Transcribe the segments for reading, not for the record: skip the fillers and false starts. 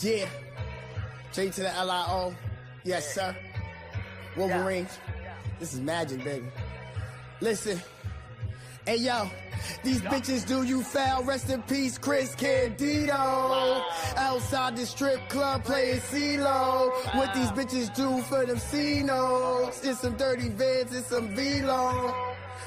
Yeah. J to the LIO. Yes, sir. Wulverine. This is magic, baby. Listen. Hey, yo. These bitches do you foul. Rest in peace, Chris Candido. Outside the strip club playing CeeLo. What these bitches do for them C-Notes. It's some dirty vids, it's some V-Long.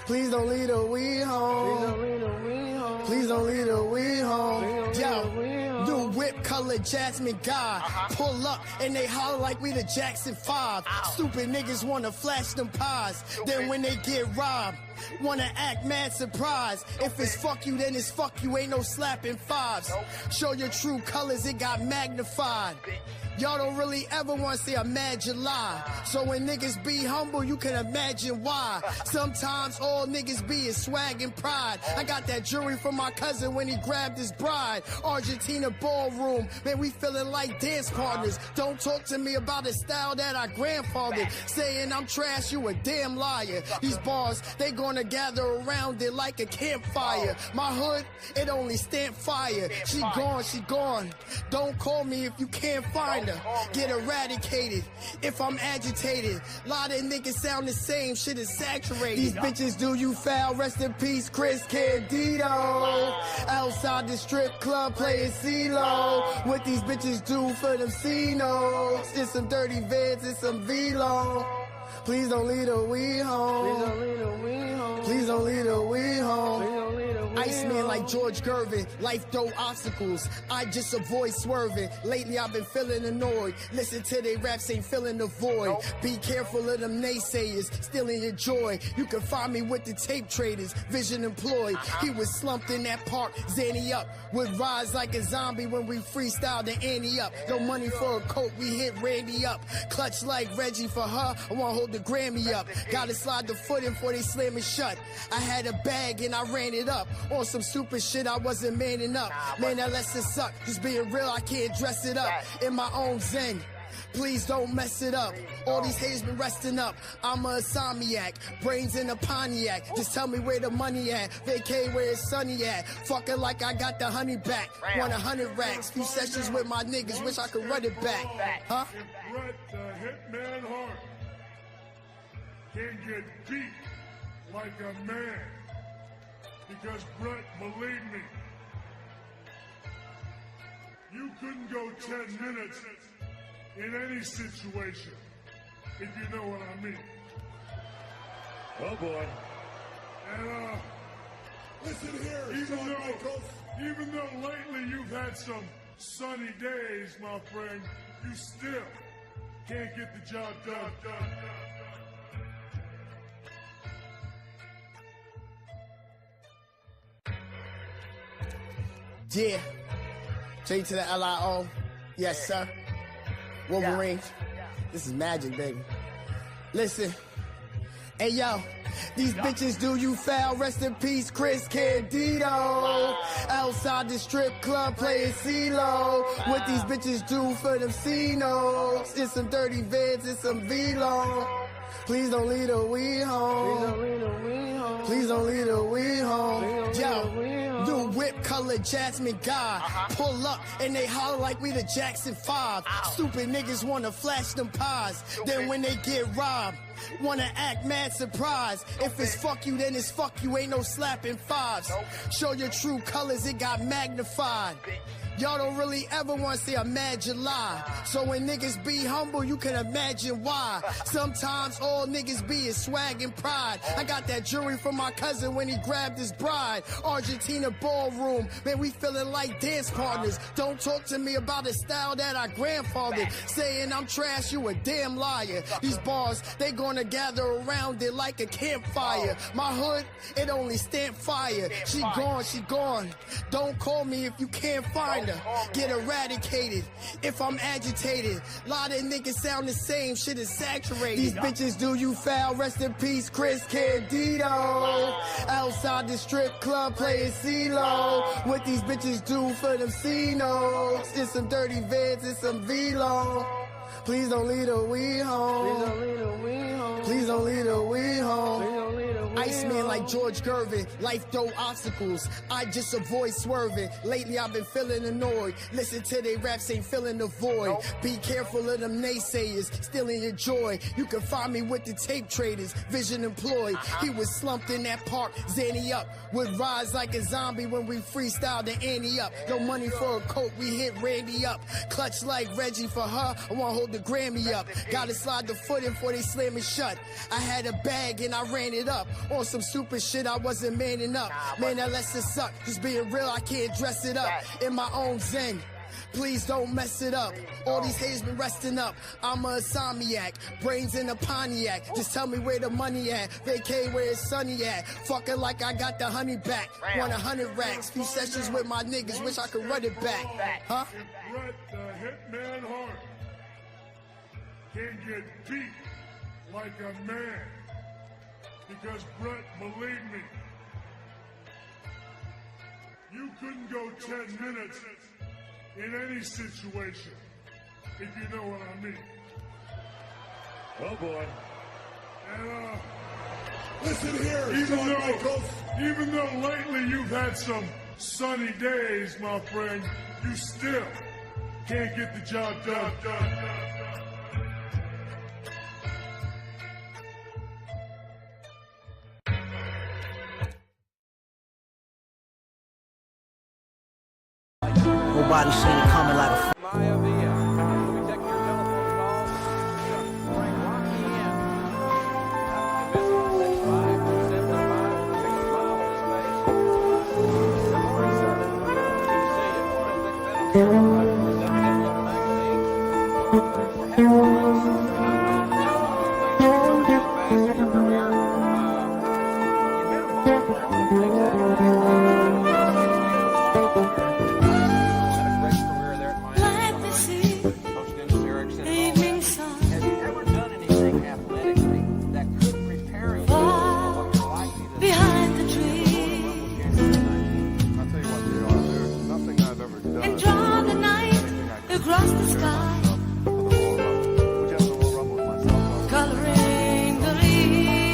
Please don't leave the weed home. Please don't leave the weed home. Yo, new whip color Jasmine God. Pull up and they holler like we the Jackson 5. Stupid niggas wanna flash them pies. Then when they get robbed, wanna act mad surprised. If it's fuck you, then it's fuck you. Ain't no slapping fives. Show your true colors, it got magnified. Y'all don't really ever want to see a mad July. So when niggas be humble, you can imagine why. Sometimes all niggas be is swag and pride. I got that jewelry from my cousin when he grabbed his bride. Argentina ballroom, man, we feeling like dance partners. Don't talk to me about a style that I grandfathered. Saying I'm trash, you a damn liar. These bars, they gonna gather around it like a campfire. My hood, it only stand fire. She gone. Don't call me if you can't find her. Get eradicated if I'm agitated. Lot of niggas sound the same, shit is saturated. These bitches do you foul. Rest in peace, Chris Candido. Outside the strip club playing CeeLo. What these bitches do for them C-Notes. It's some dirty vids, it's some V-Long. Please don't leave the weed home. Please don't leave the weed home. Iceman like George Gervin, life throw obstacles, I just avoid swerving. Lately I've been feeling annoyed, listen to they raps, ain't filling the void. Be careful of them naysayers, stealing your joy. You can find me with the tape traders, vision employed. He was slumped in that park, Zanny up, would rise like a zombie when we freestyle the Annie up. No money for a coat, we hit Randy up. Clutch like Reggie for her, I wanna hold the Grammy up. Gotta slide the foot in before they slam it shut. I had a bag and I ran it up. On some super shit, I wasn't manning up. Man, that lesson suck. Just being real, I can't dress it up. In my own zen, please don't mess it up. All these haters been resting up. I'm a insomniac, brains in a Pontiac. Just tell me where the money at. Vacay where it's sunny at. Fucking like I got the honey back. Want 100 racks. Few sessions with my niggas, wish I could run it back. Huh? Brett the Hitman Hart can get beat like a man. Because Brett, believe me, you couldn't go 10 minutes in any situation, if you know what I mean. Oh boy. And listen here, even though lately you've had some sunny days, my friend, you still can't get the job done. Yeah. J to the LIO. Yes, sir. Wulverine. This is magic, baby. Listen. Hey, yo. These bitches do you foul. Rest in peace, Chris Candido. Outside the strip club playing CeeLo. What these bitches do for them C-Notes. It's some dirty vids, it's some V-Long. Please don't leave the weed home. Please don't leave the weed home. Yo, new whip color Jasmine God. Pull up and they holler like we the Jackson 5. Stupid niggas wanna flash them pies. Then when they get robbed, wanna act mad surprised. If it's fuck you, then it's fuck you. Ain't no slapping fives. Show your true colors, it got magnified. Y'all don't really ever want to see a mad July. So when niggas be humble, you can imagine why. Sometimes all niggas be is swag and pride. I got that jewelry from my cousin when he grabbed his bride. Argentina ballroom, man, we feeling like dance partners. Don't talk to me about a style that I grandfathered. Saying I'm trash, you a damn liar. These bars, they gonna gather around it like a campfire. My hood, it only stand fire. She gone. Don't call me if you can't find her. Get eradicated if I'm agitated. Lot of niggas sound the same, shit is saturated. These bitches do you foul. Rest in peace, Chris Candido. Outside the strip club playing CeeLo. What these bitches do for them C-Notes. It's some dirty vids, it's some V-Long. Please don't leave the weed home. Please don't leave the weed home. Iceman like George Gervin. Life throw obstacles, I just avoid swerving. Lately I've been feeling annoyed. Listen to they raps, ain't filling the void. Be careful of them naysayers, stealing your joy. You can find me with the tape traders, vision employed. He was slumped in that park, Zanny up. Would rise like a zombie when we freestyle the ante up. No money for a coat, we hit Randy up. Clutch like Reggie for her, I wanna hold the Grammy up. Gotta slide the foot in before they slam it shut. I had a bag and I ran it up. On some stupid shit, I wasn't manning up. Man, that lesson suck. Just being real, I can't dress it up. In my own zen. Please don't mess it up. All these haters been resting up. I'm a insomniac, brains in a Pontiac. Just tell me where the money at. Vacay where it's sunny at. Fucking like I got the honey back. Want 100 racks. Few sessions with my niggas. Wish I could run it back. Huh? If Bret the Hitman Hart can get beat like a man, because Bret, believe me, you couldn't go 10 minutes in any situation, if you know what I mean. Oh boy. And Listen here, even though lately you've had some sunny days, my friend, you still can't get the job done. Nobody seen it coming like a Maya Villa. We take your telephone call. Bring Rocky in. After the visit, 6575. Take a smile on his face. Good morning, sir. Good to see you. Morning, Vic Benham. I'm representing the magazine. We're happy with you. And I'm your career. You've been involved for a long time. Across the sky, coloring the leaves.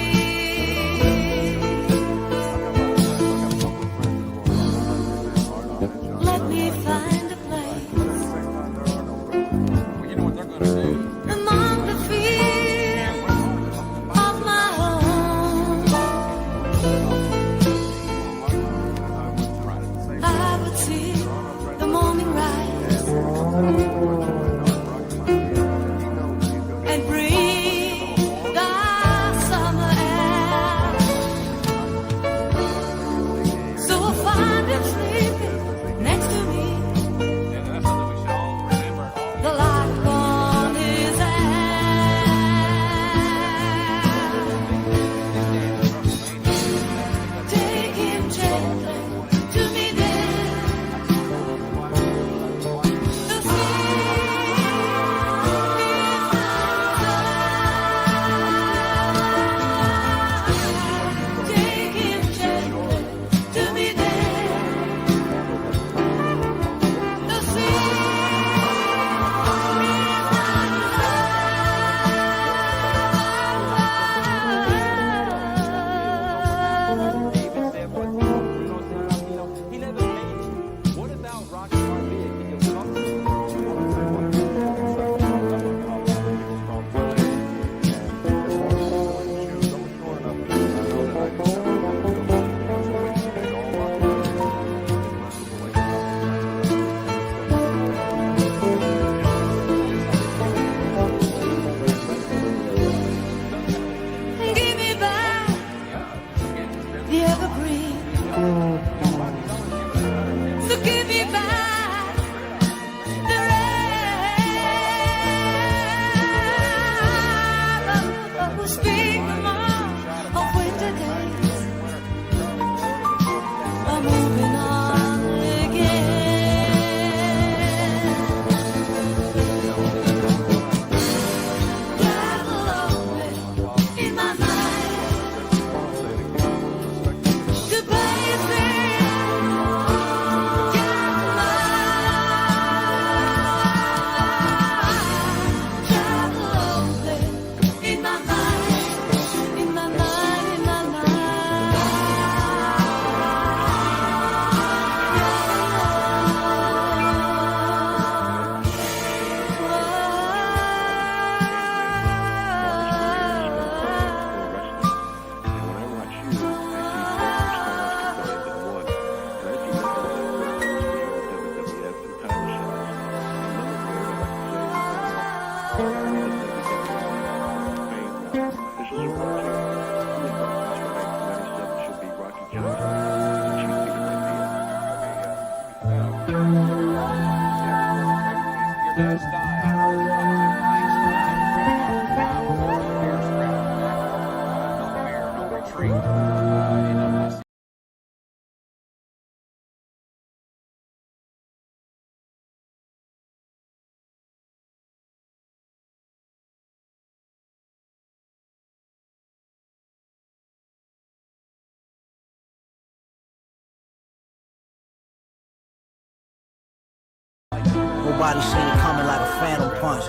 Nobody seen it coming like a phantom punch.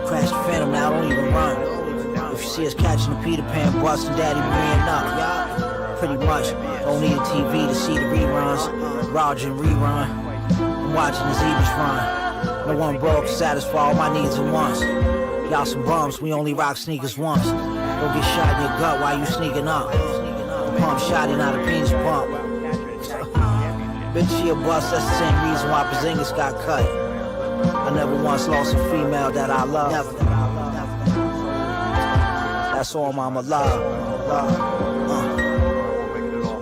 Crash the phantom, now don't even run. If you see us catching the Peter Pan bus and Daddy bringing up, y'all, pretty much don't need a TV to see the reruns. Roger and rerun. I'm watching the zebras run. No one broke to satisfy all my needs at once. Y'all some bums, we only rock sneakers once. Don't get shot in your gut while you sneaking up. Pump shotty, not a penis pump. Bitch, she a bust, that's the same reason why Porzingis got cut. I never once lost a female that I love. That's all mama love.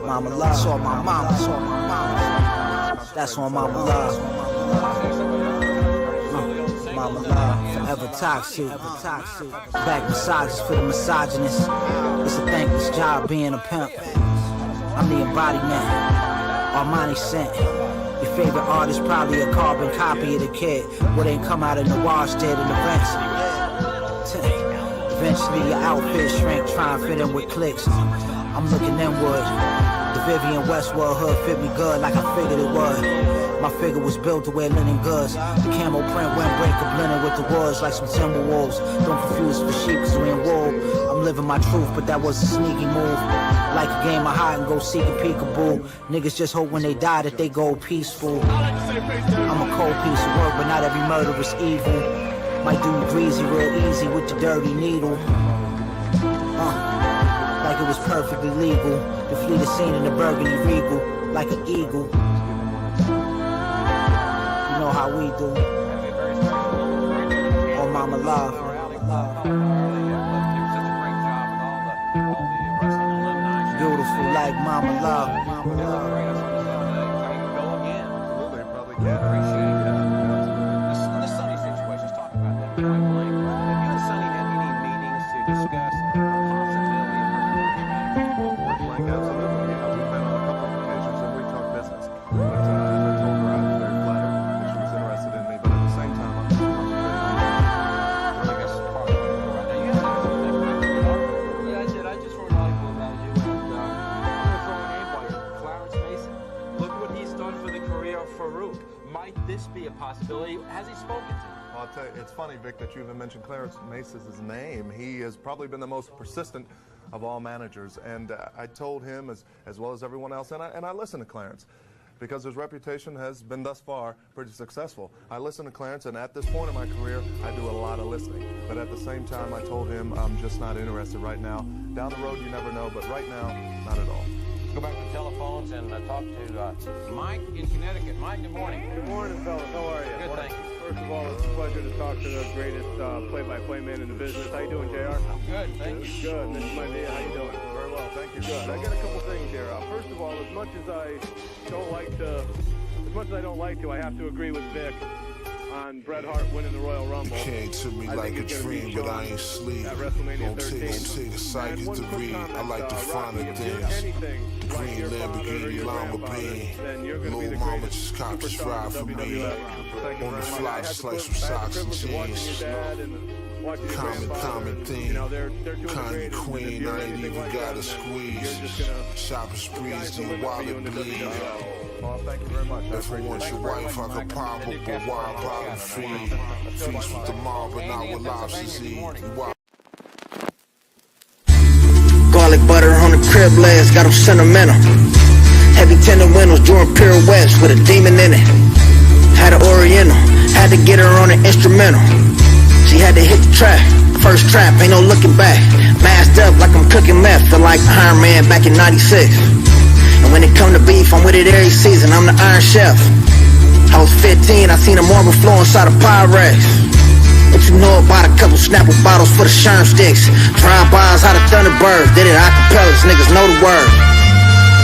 Mama love. That's all my mama. That's all mama love. Mama love. Forever toxic. Back massages for the misogynist. It's a thankless job being a pimp. I'm the embodiment. Armani scent. Your favorite artist probably a carbon copy of the kid. What ain't come out of the wash dead in the vents. Eventually your outfit shrink, try and fit in with clicks. I'm looking inward. The Vivian Westwood hood fit me good like I figured it would. My figure was built to wear linen goods. The camo print windbreaker blended with the woods like some Timberwolves. Don't confuse for sheep cause we in wool. I'm living my truth, but that was a sneaky move. Like a game of hide and go seek a peekaboo. Niggas just hope when they die that they go peaceful. I'm a cold piece of work, but not every murder is evil. Might do greasy real easy with the dirty needle. Like it was perfectly legal to flee the scene in the burgundy regal, like an eagle. You know how we do. Oh, mama love. Beautiful like mama love. Absolutely, probably can. Appreciate it. The Sonny situation, let's talk about that point blank. Have you and Sonny had any meetings to discuss the possibility of her career management? Point blank, absolutely. You know, we've been on a couple of occasions and we talked business. But I told her I was very flattered that she was interested in me, but at the same time, I'm just concentrating on her. I guess part of the way to go right now. You have to Yeah, I did. I just wrote an article about you, and I'm going to throw a name by you. Clarence Mason. Look what he's done for the career of Farouk. Might this be a possibility? Has he spoken to you? I'll tell you, it's funny, Vic, that you even mentioned Clarence Mason's name. He has probably been the most persistent of all managers, and I told him, as well as everyone else, and I listened to Clarence, because his reputation has been thus far pretty successful. I listened to Clarence, and at this point in my career, I do a lot of listening. But at the same time, I told him I'm just not interested right now. Down the road, you never know, but right now, not at all. Go back to the telephones and talk to Mike in Connecticut. Mike, good morning. Good morning, fellas. How are you? Good, thank you. First of all, it's a pleasure to talk to the greatest play-by-play man in the business. How you doing, JR? I'm good, thank you. Good. Mr. Monday, how you doing? Very well, thank you. Good. I got a couple things here. First of all, as much as I don't like to, I have to agree with Vic on Bret Hart winning the Royal Rumble. It came to me like a dream, but I ain't sleep. At WrestleMania Don't 13. take a second to read. I like to find the things. Green Lamborghini, Lima Bean. Little mama just copped this ride for me. On the fly, just like some socks and jeans. Common theme. Kanye Queen, I ain't even got a squeeze. Shopping sprees, the wallet bleed. Oh, thank you very much. If I want your wife, I could pop up a wild bottom feed. Feast with the mob, but not with lobsters eat. Garlic butter on the crib legs, got them sentimental. Heavy tinted windows, doing pirouettes with a demon in it. Had an Oriental, had to get her on an instrumental. She had to hit the track, first trap, ain't no looking back. Masked up like I'm cooking meth, feel like Iron Man back in '96. And when it come to beef, I'm with it every season, I'm the Iron Chef. I was 15, I seen a marble flow inside a Pyrex. What you know about a couple Snapple bottles for the Sherm sticks? Drive-bys out of Thunderbirds, did it acapellas, niggas know the word.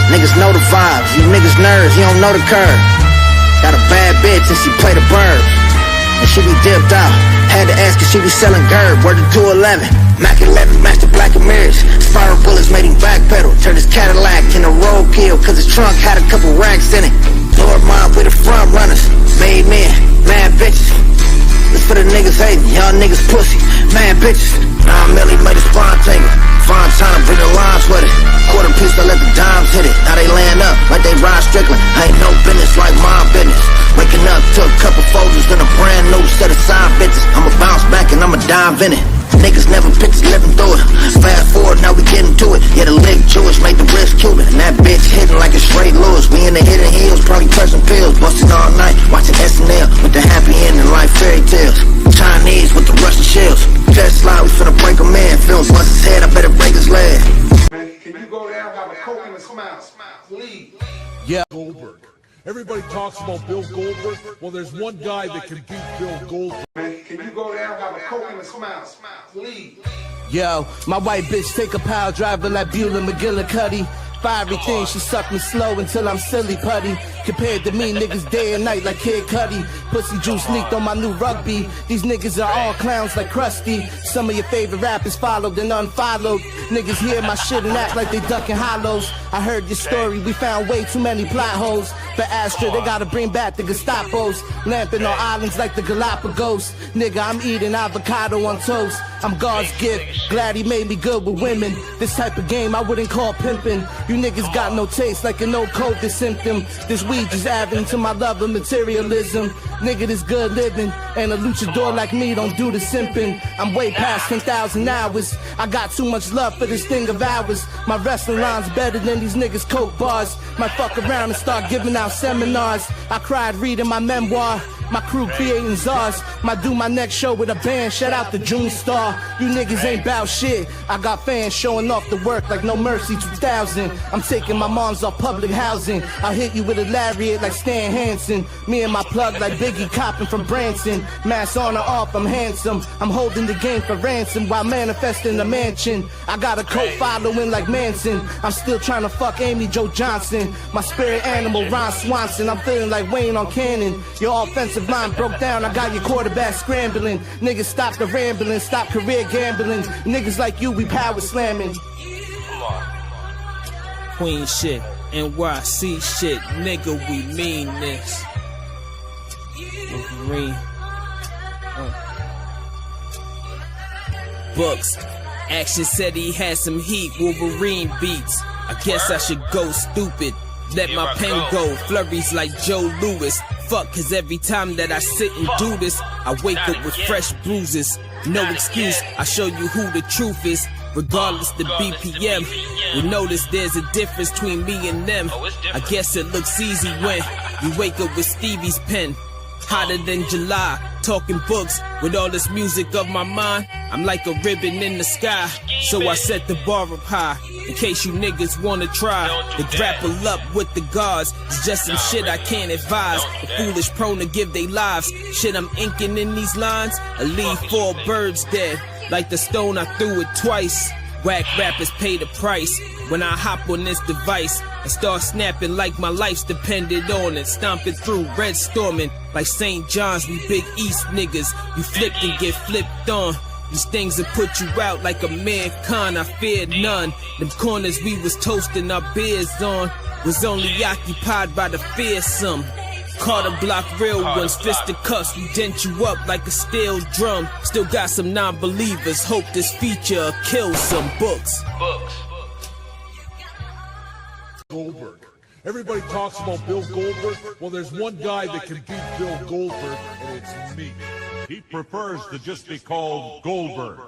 Niggas know the vibes, you niggas nerds, you don't know the curve. Got a bad bitch and she play the bird. And she be dipped out, had to ask if she be selling GERD, word to 211. Mac 11, match the black and mirrors. Spiral bullets made him backpedal. Turned his Cadillac into roadkill, cause his trunk had a couple racks in it. Lord mine with the front runners. Made men, mad bitches. This for the niggas hating, y'all niggas pussy. Mad bitches. 9 milli made a spine tingle. Fine time to bring the lines with it. Quarter piece to let the dimes hit it. Now they laying up like they Rod Strickland. I ain't no business like my business. Waking up to a couple folders, then a brand invented. Niggas never pictured living through it. Fast forward, now we getting to it. Yeah, the leg Jewish, make the wrist Cuban. And that bitch hitting like it's Ray Lewis. We in the hidden hills, probably pressing pills. Busting all night, watching SNL with the happy ending like fairy tales. Chinese with the Russian shells. Just slide, we finna break a man. Film bust his head, I better break his leg. Can you go down, have a coke and a smile? Leave. Yeah. Goldberg. Everybody talks about Bill Goldberg. Well, there's one guy that can beat Bill Goldberg. Can you go down, have a coke and a smile? Leave. Yo, my white bitch take a pile driver like Beulah McGillicuddy. Fiery thing, she suck me slow until I'm silly putty. Compared to me, niggas day and night like Kid Cudi. Pussy juice leaked on my new rugby. These niggas are all clowns like Krusty. Some of your favorite rappers followed and unfollowed. Niggas hear my shit and act like they ducking hollows. I heard your story, we found way too many plot holes. But Astra, they gotta bring back the Gestapos. Lamping on islands like the Galapagos. Nigga, I'm eating avocado on toast. I'm God's gift, glad he made me good with women. This type of game I wouldn't call pimping. You niggas got no taste like an old COVID symptom. This weed just adding to my love of materialism. Nigga, this good living. And a luchador like me don't do the simping. I'm way past 10,000 hours. I got too much love for this thing of ours. My wrestling line's better than these niggas coke bars. Might fuck around and start giving out seminars. I cried reading my memoir. My crew creating czars. Might do my next show with a band. Shout out to June Star. You niggas ain't bout shit. I got fans showing off the work like No Mercy 2000. I'm taking my moms off public housing. I'll hit you with a lariat like Stan Hansen. Me and my plug like Biggie copping from Branson. Mask on or off, I'm handsome. I'm holding the game for ransom while manifesting the mansion. I got a cult following like Manson. I'm still trying to fuck Amy Jo Johnson. My spirit animal Ron Swanson. I'm feeling like Wayne on Cannon. Your offensive line broke down, I got your quarterback scrambling. Niggas stop the rambling, stop career gambling. Niggas like you, we power slamming. Queen shit, NYC shit, nigga, we mean this. Wulverine. Books. Action said he had some heat, Wulverine beats. I guess I should go stupid. Let my pen go, flurries like Joe Louis. Fuck, cause every time that I sit and do this, I wake up with fresh bruises. No excuse, I show you who the truth is. Regardless the BPM, you notice there's a difference between me and them. I guess it looks easy when you wake up with Stevie's pen. Hotter than July, talking books with all this music of my mind. I'm like a ribbon in the sky, so I set the bar up high. In case you niggas wanna try to grapple up with the gods, it's just some shit I can't advise. The foolish prone to give they lives. Shit I'm inking in these lines, I leave 4 birds dead. Like the stone I threw it twice. Whack rappers pay the price when I hop on this device and start snapping like my life's depended on it. Stomping through red storming like St. John's, we big East niggas. You flipped and get flipped on. These things that put you out like a mankind, I feared none. Them corners we was toasting our beers on was only occupied by the fearsome. Carter block real ones, fisticuffs, we dent you up like a steel drum. Still got some non-believers, hope this feature kills some books. Goldberg. Everybody talks about Bill Goldberg. Well, there's one guy that can beat Bill Goldberg, and it's me. He prefers to just be called Goldberg.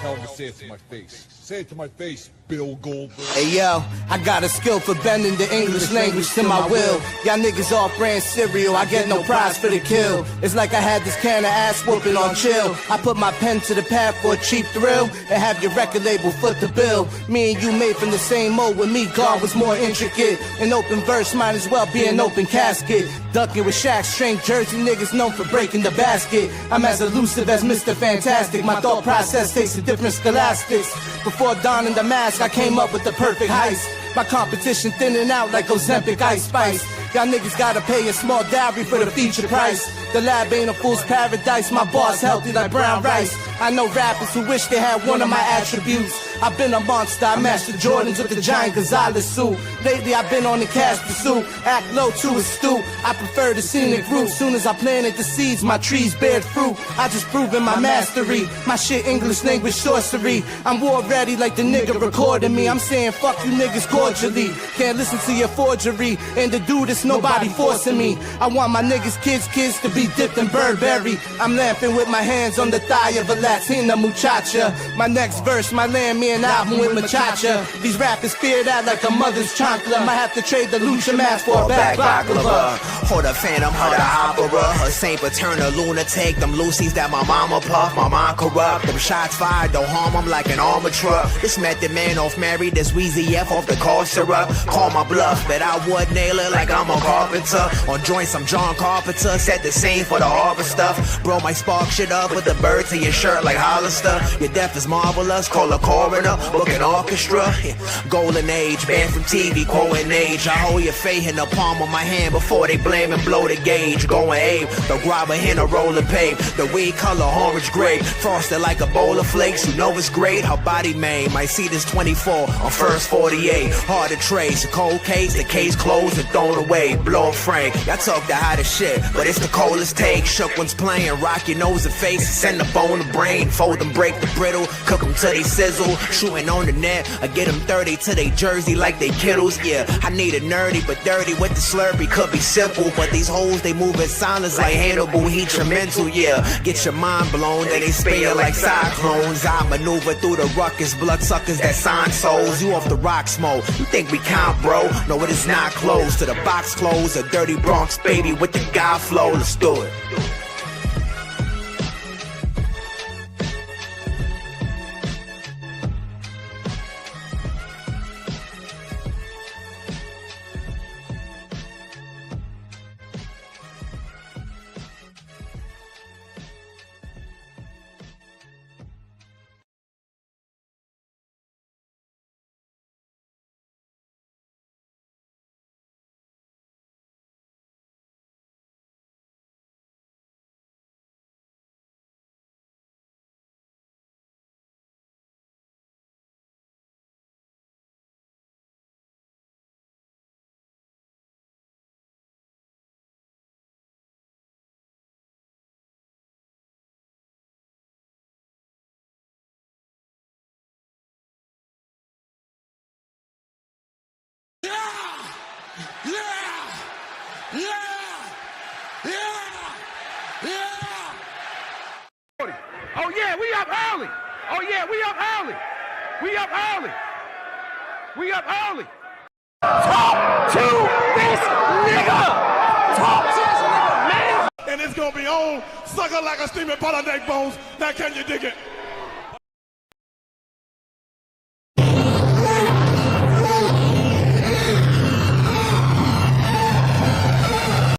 Tell him to say it to my face. Say it to my face, Bill Goldberg. Hey yo, I got a skill for bending the English language to my will. Y'all niggas off brand cereal, I get no prize for the kill. It's like I had this can of ass whooping on chill. I put my pen to the pad for a cheap thrill and have your record label foot the bill. Me and you made from the same mold, with me God was more intricate. An open verse might as well be an open casket. Ducking with Shaq, strange jersey niggas known for breaking the basket. I'm as elusive as Mr. Fantastic. My thought process takes a different scholastics. Before donning the mask, I came up with the perfect heist. My competition thinning out like Ozempic Ice Spice. Y'all niggas gotta pay a small dowry for the feature price. The lab ain't a fool's paradise, my boss healthy like brown rice. I know rappers who wish they had one of my attributes. I've been a monster, I matched the Jordans with the Giant Gonzalez suit. Lately I've been on the cash pursuit, act low to astute. I prefer the scenic route, soon as I planted the seeds, my trees bear fruit. I just proven my mastery, my shit English language sorcery. I'm war ready like the nigga recording me. I'm saying fuck you niggas cordially, can't listen to your forgery. And the dude is choice, nobody forcing me. I want my niggas' kids to be dipped in Burberry. I'm lamping with my hands on the thigh of a Latina muchacha. My next verse, my land me an album with Machacha. These rappers fear that like a mother's chancla. Might have to trade the lucha mask for a back baklava. Hold a phantom, hold a opera. Her Saint Paternal lunatic. Them Lucy's that my mama puff, my mom corrupt. Them shots fired don't harm them like an armor truck. This method man off married, this Wheezy F off the cough syrup. Call my bluff, but I would nail it like I'm a carpenter. On joints, I'm John Carpenter. Set the scene for the harvest stuff. Bro, might spark shit up with the birds in your shirt like Hollister. Your death is marvelous, call a coroner, book an orchestra. Golden age, banned from TV, quoting age. I hold your fate in the palm of my hand before they blame and blow the gauge. Going ape, the grabber in a roller pape. The weed color orange grape, frosted like a bowl of flakes. You know it's great, her body made. Might see this 24 on first 48. Hard to trace, a cold case, the case closed and thrown away. Blow a frame, y'all talk the hottest shit, but it's the coldest take. Shook one's playing, rock your nose and face, send the bone to brain. Fold them, break the brittle, cook them till they sizzle. Shooting on the net, I get them 30 to they jersey like they Kittles. Yeah, I need a nerdy but dirty with the slurpee. Could be simple, but these hoes they move in silence like Hannibal. Heat your mental, yeah. Get your mind blown, then they spin you like cyclones. I maneuver through the ruckus, bloodsuckers that sign souls. You off the rock smoke, you think we count, bro? No, it is not close to the box close. A dirty Bronx baby with the guy flow. Let's do it. Oh yeah, we up early. Oh yeah, we up early. We up early. We up early. Talk to this nigga. Talk to this nigga, man. And it's gonna be on, sucker like a steaming pot on neck bones. Now can you dig it?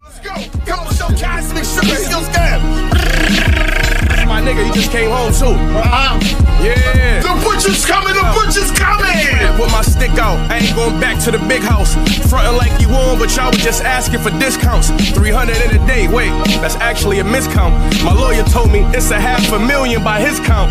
Let's go. Come on, show cosmic sugar still scam. My nigga, he just came home too. Yeah. The butcher's coming, the butcher's coming! Put my stick out, I ain't going back to the big house. Frontin' like you won, but y'all was just asking for discounts. 300 in a day, wait, that's actually a miscount. My lawyer told me it's $500,000 by his count.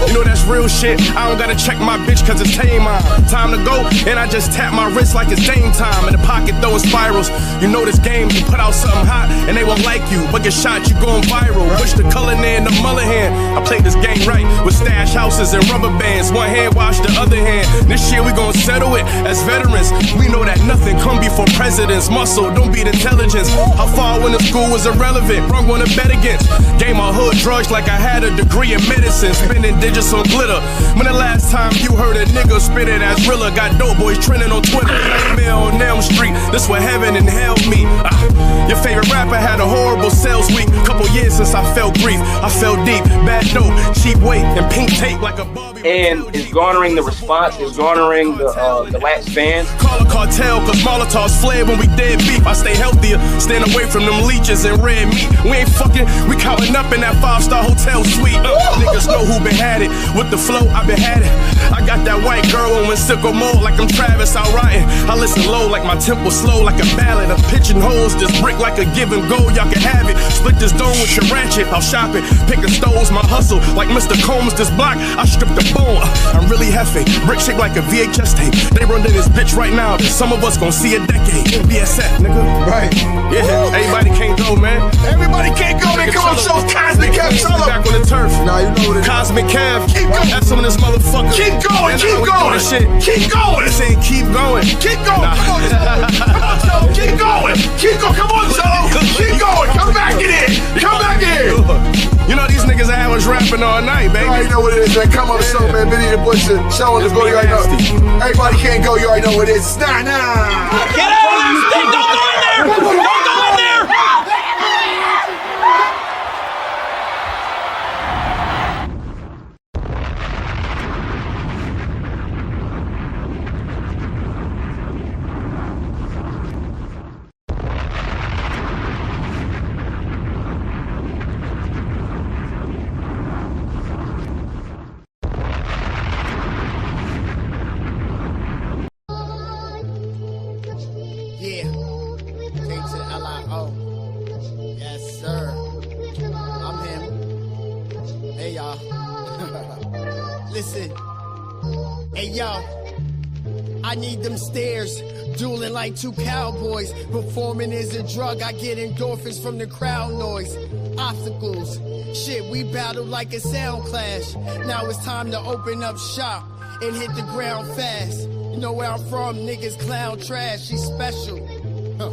You know that's real shit, I don't gotta check my bitch cause it's tame on. Time to go, and I just tap my wrist like it's Dame time. In the pocket throwing spirals, you know this game, you put out something hot, and they won't like you. But get shot, you going viral. Push the color in the mullet hand. I play this game right, with stash houses and rubber bands. One hand wash the other hand. This year we gon' settle it as veterans. We know that nothing come before presidents. Muscle, don't beat intelligence. How far I went to school was irrelevant. Wrong one to bet against. Gave my hood drugs like I had a degree in medicine. Spending digits on glitter. When the last time you heard a nigga spit it as realer? Got dope boys trending on Twitter. Email on Elm Street. This what heaven and hell meet. Your favorite rapper had a horrible sales week. Couple years since I felt grief. I felt deep. Bad dope, cheap weight, and pink tape like a Barbie. And it's garnering the response, it's garnering the Latin fans. Call a cartel, cause Molotovs fled when we dead beef. I stay healthier, staying away from them leeches and red meat. We ain't fucking, we counting up in that 5-star hotel suite. Niggas know who been had it. With the flow, I been had it. I got that white girl on sicko mode like I'm Travis out writing. I listen low like my tempo slow like a ballad. I'm pitching holes, this brick like a give and go. Y'all can have it. Split this dome with your ratchet. I'm shopping, picking stoves, my hustle like Mr. Combs. This block, I strip the bone. I'm really hefty. Brick shake like a VHS tape. They running this bitch right now. Some of us gon' see a decade. BSF, nigga. Right. Yeah. Everybody can't go, man. Everybody can't go. They come on, show Cosmic Kev. Back on the turf. Nah, you know what it is. Cosmic Kev. Keep going. That's some of this motherfucker. Keep going. Keep going. Shit. Keep going. They saying keep going. Keep going. Nah. Come on, Joe. Keep going. already know what it is, man. Come on the show, man. Vinny the Butcher. Show on the go, you already know. Everybody can't go, you already know what it is. Nah. Get out of the state! Don't go in there! Don't go in there! Yeah. Came to the LIO. Yes, sir. I'm him. Hey, y'all. Listen. Hey, yo. I need them stairs. Dueling like two cowboys. Performing is a drug. I get endorphins from the crowd noise. Obstacles. Shit, we battled like a sound clash. Now it's time to open up shop and hit the ground fast. You know where I'm from, niggas clown trash, she's special. Huh.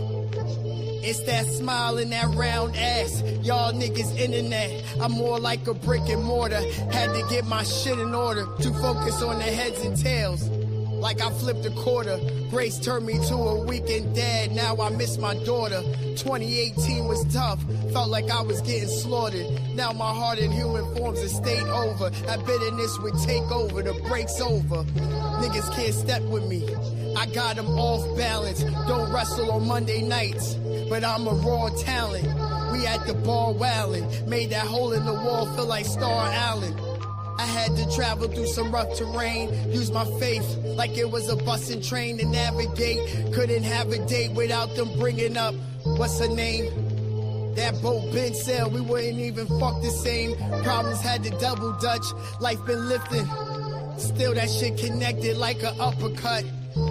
It's that smile and that round ass. Y'all niggas internet, I'm more like a brick and mortar. Had to get my shit in order to focus on the heads and tails. Like I flipped a quarter, Brace turned me to a weekend dad, now I miss my daughter. 2018 was tough, felt like I was getting slaughtered. Now my heart in human form's a state over. That bitterness would take over, the break's over. Niggas can't step with me, I got them off balance. Don't wrestle on Monday nights, but I'm a raw talent. We at the bar wildin', made that hole in the wall feel like Star Island. I had to travel through some rough terrain, use my faith like it was a bus and train to navigate. Couldn't have a date without them bringing up, what's her name? That boat been sailed, we wouldn't even fuck the same. Problems had to double dutch, life been lifting. Still that shit connected like an uppercut.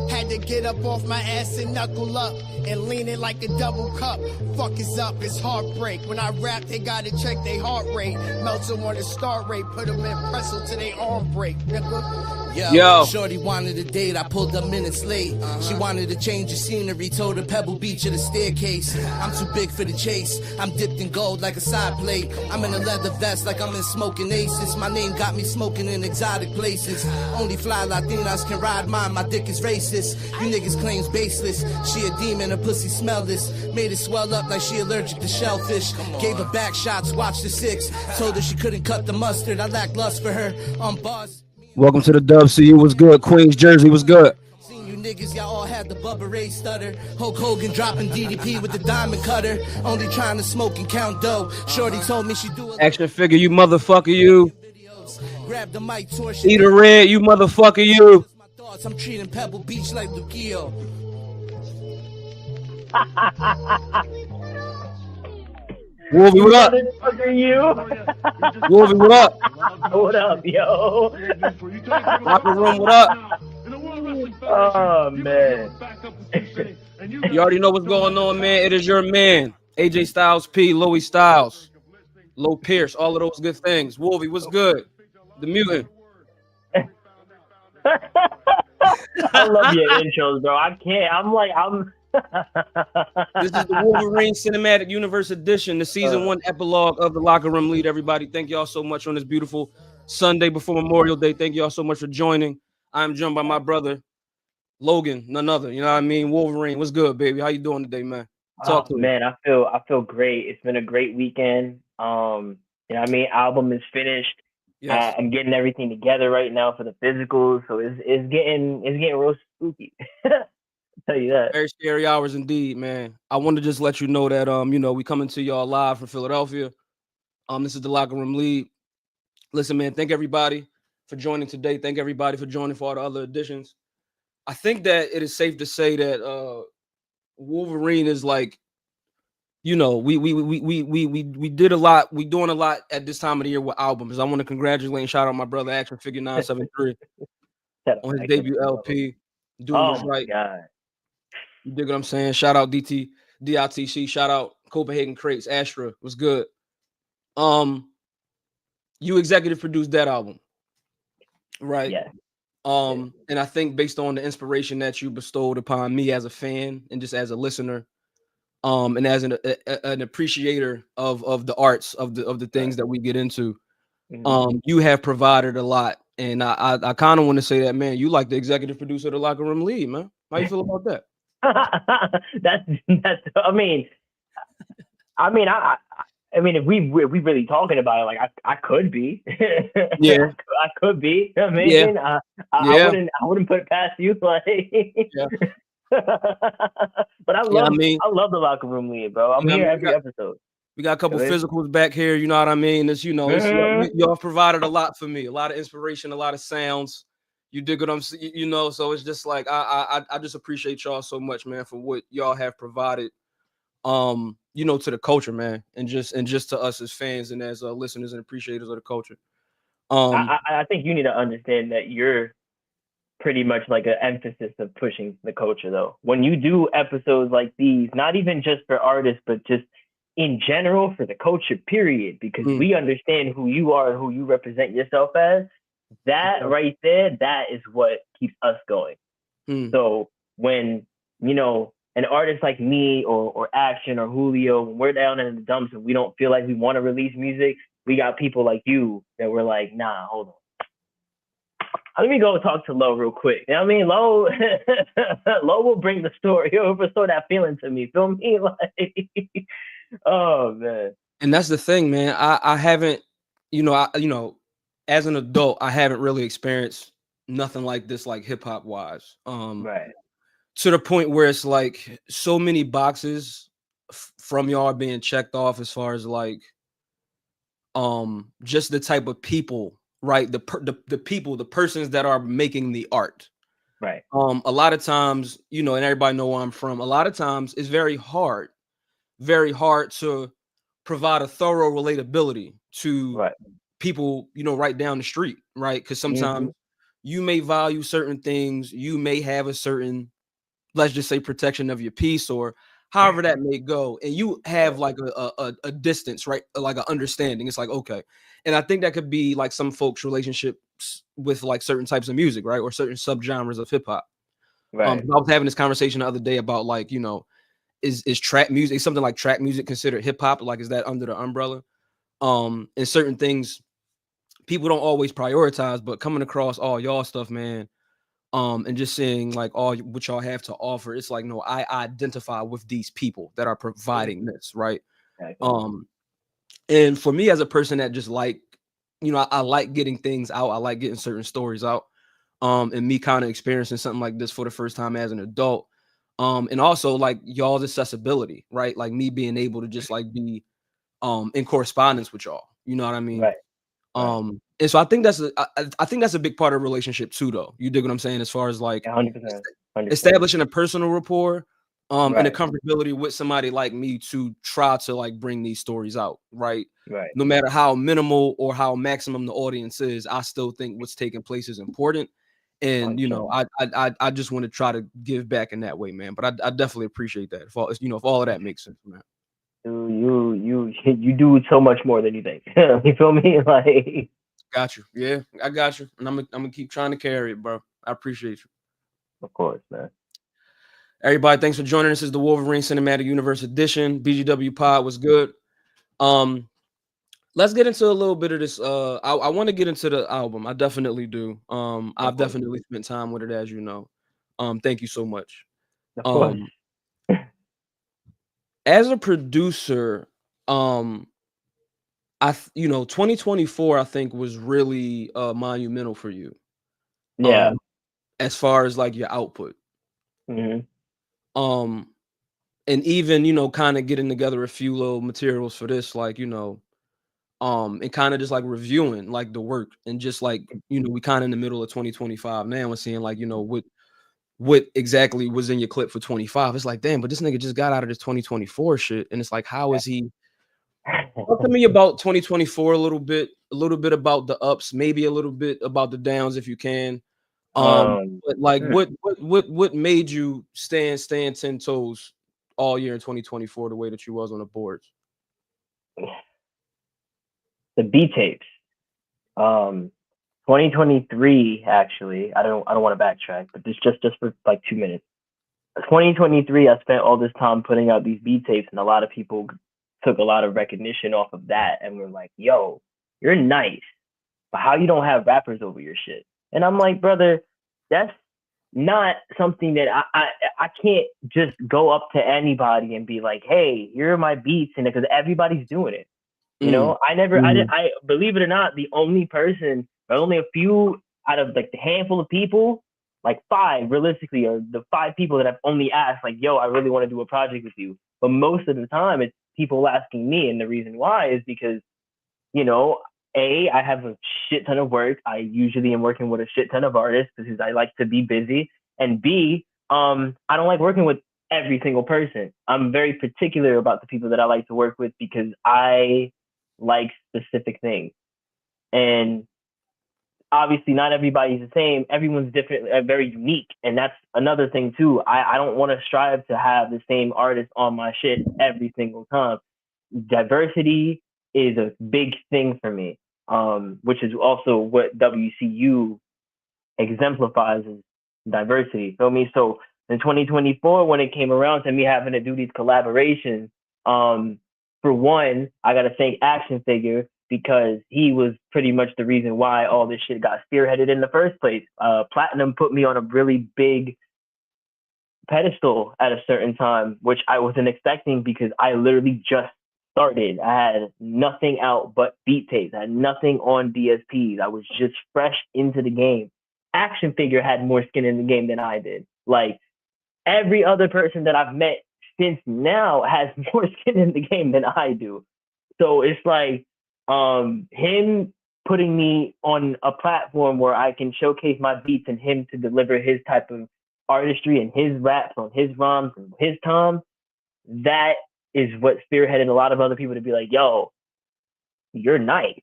Had to get up off my ass and knuckle up and lean it like a double cup. Fuck is up, it's heartbreak. When I rap, they gotta check their heart rate. Melts them on the start rate, put them in pretzel till they arm break, nigga. Yo, shorty wanted a date, I pulled up minutes late. She wanted to change the scenery, told her Pebble Beach or the staircase. I'm too big for the chase, I'm dipped in gold like a side plate. I'm in a leather vest like I'm in smoking aces. My name got me smoking in exotic places. Only fly Latinas can ride mine, my dick is racist. You niggas claims baseless, she a demon, her pussy smellless. Made it swell up like she allergic to shellfish. Gave her back shots, watched the 6. Told her she couldn't cut the mustard, I lack lust for her. On bars. Welcome to the Dub. See you was good. Queens, Jersey was good. Seen you niggas, y'all all had the Bubba Ray stutter. Hulk Hogan dropping DDP with the diamond cutter. Only trying to smoke and count dough. Shorty told me she do it. Action figure, you motherfucker, you. Grab the mic, torch. Eat a red, you motherfucker, you. I'm treating Pebble Beach like Lucio. Wolvie, what up? You. Wolvie, what up? What up, yo? Locker room, what up? Oh, man. You already know what's going on, man. It is your man, AJ Styles P, Louis Styles, Low Pierce, all of those good things. Wolvie, what's good? The mutant. I love your intros, bro. I can't. I'm. This is the Wulverine Cinematic Universe Edition, the season 1 epilogue of the Locker Room Lead. Everybody, thank y'all so much on this beautiful Sunday before Memorial Day. Thank y'all so much for joining. I'm joined by my brother, Logan, none other. You know what I mean? Wolverine, what's good, baby? How you doing today, man? Talk to me. Man, I feel great. It's been a great weekend. You know what I mean? Album is finished. Yes. I'm getting everything together right now for the physicals, so it's getting real spooky. Tell you that. Very scary hours indeed, man. I want to just let you know that you know, we coming to y'all live from Philadelphia. This is the Locker Room Lead. Listen, man, thank everybody for joining today. Thank everybody for joining for all the other editions. I think that it is safe to say that Wulverine is like, you know, we did a lot. We doing a lot at this time of the year with albums. I want to congratulate and shout out my brother Action Figure 973 on his debut LP. Doing this right. God. You dig what I'm saying? Shout out DITC. Shout out Copenhagen Crates. Astra was good. You executive produced that album, right? Yeah. And I think based on the inspiration that you bestowed upon me as a fan and just as a listener, and as an appreciator of the arts of the things that we get into, You have provided a lot, and I kind of want to say that, man, you like the executive producer of the Locker Room Lead, man. How you feel about that? that's. I mean, if we really talking about it, like I could be. Yeah, I could be. I mean, yeah. I wouldn't put it past you, like. Yeah. But I love the Locker Room Lead, bro. I'm here every episode. We got a couple physicals back here, you know what I mean? It's, y'all provided a lot for me, a lot of inspiration, a lot of sounds. You dig what I'm saying? You know, so it's just like I just appreciate y'all so much, man, for what y'all have provided, to the culture, man, and just to us as fans and as listeners and appreciators of the culture. I think you need to understand that you're pretty much like an emphasis of pushing the culture, though. When you do episodes like these, not even just for artists, but just in general for the culture, period, because we understand who you are and who you represent yourself as. That right there, that is what keeps us going. So when, an artist like me or Action or Julio, when we're down in the dumps and we don't feel like we want to release music, we got people like you that we're like, nah, hold on. Let me go talk to Lo real quick. You know what I mean? Lo will bring the story. He'll restore that feeling to me. Feel me? Like, oh man. And that's the thing, man. I haven't, as an adult, I haven't really experienced nothing like this, like hip hop wise. Right. To the point where it's like so many boxes from y'all being checked off as far as like, just the type of people, right? The people, the persons that are making the art. Right. A lot of times, and everybody know where I'm from. A lot of times it's very hard to provide a thorough relatability to people, right down the street, right? Because sometimes you may value certain things, you may have a certain, let's just say, protection of your peace or however that may go, and you have like a distance, right? Like an understanding. It's like, okay. And I think that could be like some folks' relationships with like certain types of music, right? Or certain subgenres of hip hop. Right. I was having this conversation the other day about like, is trap music, something like trap music considered hip hop? Like, is that under the umbrella? And certain things people don't always prioritize, but coming across all y'all stuff, man, and just seeing like all what y'all have to offer, it's like, no, I identify with these people that are providing this, right? And for me as a person that just like, I like getting things out, I like getting certain stories out, and me kind of experiencing something like this for the first time as an adult. And also like y'all's accessibility, right? Like me being able to just like be in correspondence with y'all, you know what I mean? Right. And so I think that's a big part of the relationship too, though. You dig what I'm saying? As far as like 100%. establishing a personal rapport, and a comfortability with somebody like me to try to like bring these stories out, right? Right. No matter how minimal or how maximum the audience is, I still think what's taking place is important. And I just want to try to give back in that way, man. But I definitely appreciate that. If all of that makes sense, man. You do so much more than you think. You feel me? Like, got you. Yeah, I got you. And I'm gonna keep trying to carry it, bro. I appreciate you. Of course, man. Everybody, thanks for joining us. This is the Wulverine Cinematic Universe Edition. BGW Pod was good. Let's get into a little bit of this. I want to get into the album. I definitely do. I've definitely spent time with it, as you know. Thank you so much. Of course. As a producer, 2024 I think was really monumental for you. Yeah. As far as like your output. Mm-hmm. And even kind of getting together a few little materials for this, like and kind of just like reviewing like the work, and just like we kind of in the middle of 2025 now, and seeing like what exactly was in your clip for 25. It's like, damn, but this nigga just got out of this 2024 shit, and it's like, how is he? Talk to me about 2024 a little bit about the ups, maybe a little bit about the downs if you can. But like what made you stand 10 toes all year in 2024 the way that you was on the boards? The B tapes. 2023, actually, I don't want to backtrack, but this just for like 2 minutes. 2023, I spent all this time putting out these B tapes, and a lot of people took a lot of recognition off of that, and were like, "Yo, you're nice. but how you don't have rappers over your shit? And I'm like, brother, that's not something that I can't just go up to anybody and be like, hey, here are my beats, and because everybody's doing it. You know, I believe it or not, the only person, or only a few out of like the handful of people, like 5 realistically, are the 5 people that I've only asked, like, yo, I really want to do a project with you. But most of the time, it's people asking me, and the reason why is because, you know, A, I have a shit ton of work. I usually am working with a shit ton of artists because I like to be busy. And B, I don't like working with every single person. I'm very particular about the people that I like to work with because I like specific things. And obviously not everybody's the same. Everyone's different, very unique. And that's another thing too. I don't want to strive to have the same artist on my shit every single time. Diversity is a big thing for me, which is also what WCU exemplifies as diversity. Feel me? So in 2024, when it came around to me having to do these collaborations, for one, I got to thank Action Figure because he was pretty much the reason why all this shit got spearheaded in the first place. Platinum put me on a really big pedestal at a certain time, which I wasn't expecting because I literally just started. I had nothing out but beat tapes. I had nothing on DSPs. I was just fresh into the game. Action Figure had more skin in the game than I did. Like every other person that I've met since now has more skin in the game than I do. So it's like him putting me on a platform where I can showcase my beats and him to deliver his type of artistry and his raps on his rhymes and his time, that is what spearheaded a lot of other people to be like, yo, you're nice.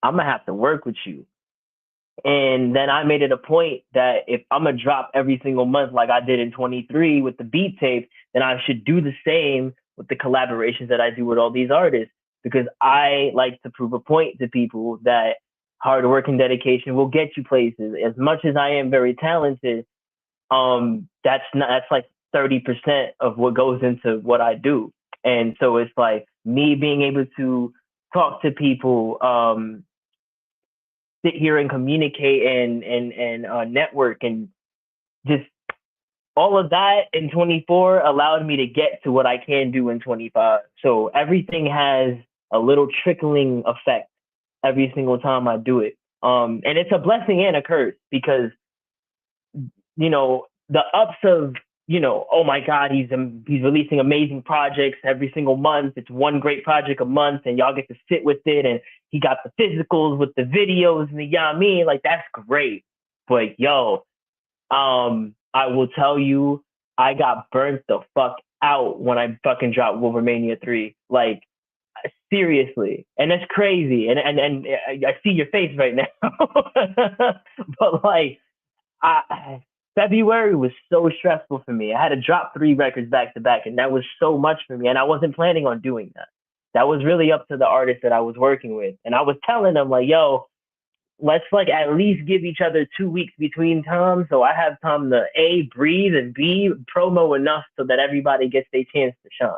I'm going to have to work with you. And then I made it a point that if I'm going to drop every single month like I did in 23 with the beat tape, then I should do the same with the collaborations that I do with all these artists, because I like to prove a point to people that hard work and dedication will get you places. As much as I am very talented, that's like 30% of what goes into what I do. And so it's like me being able to talk to people, sit here and communicate and network, and just all of that in 24 allowed me to get to what I can do in 25. So everything has a little trickling effect every single time I do it. And it's a blessing and a curse because, you know, the ups of, you know, oh my God, he's releasing amazing projects every single month. It's one great project a month, and y'all get to sit with it. And he got the physicals with the videos and the, you know what I mean? Like, that's great. But yo, I will tell you, I got burnt the fuck out when I fucking dropped Wulvermania 3. Like, seriously. And that's crazy. And I see your face right now. But like, February was so stressful for me. I had to drop 3 records back to back, and that was so much for me. And I wasn't planning on doing that. That was really up to the artist that I was working with. And I was telling them like, yo, let's like at least give each other 2 weeks between times, so I have time to A, breathe, and B, promo enough so that everybody gets their chance to shine.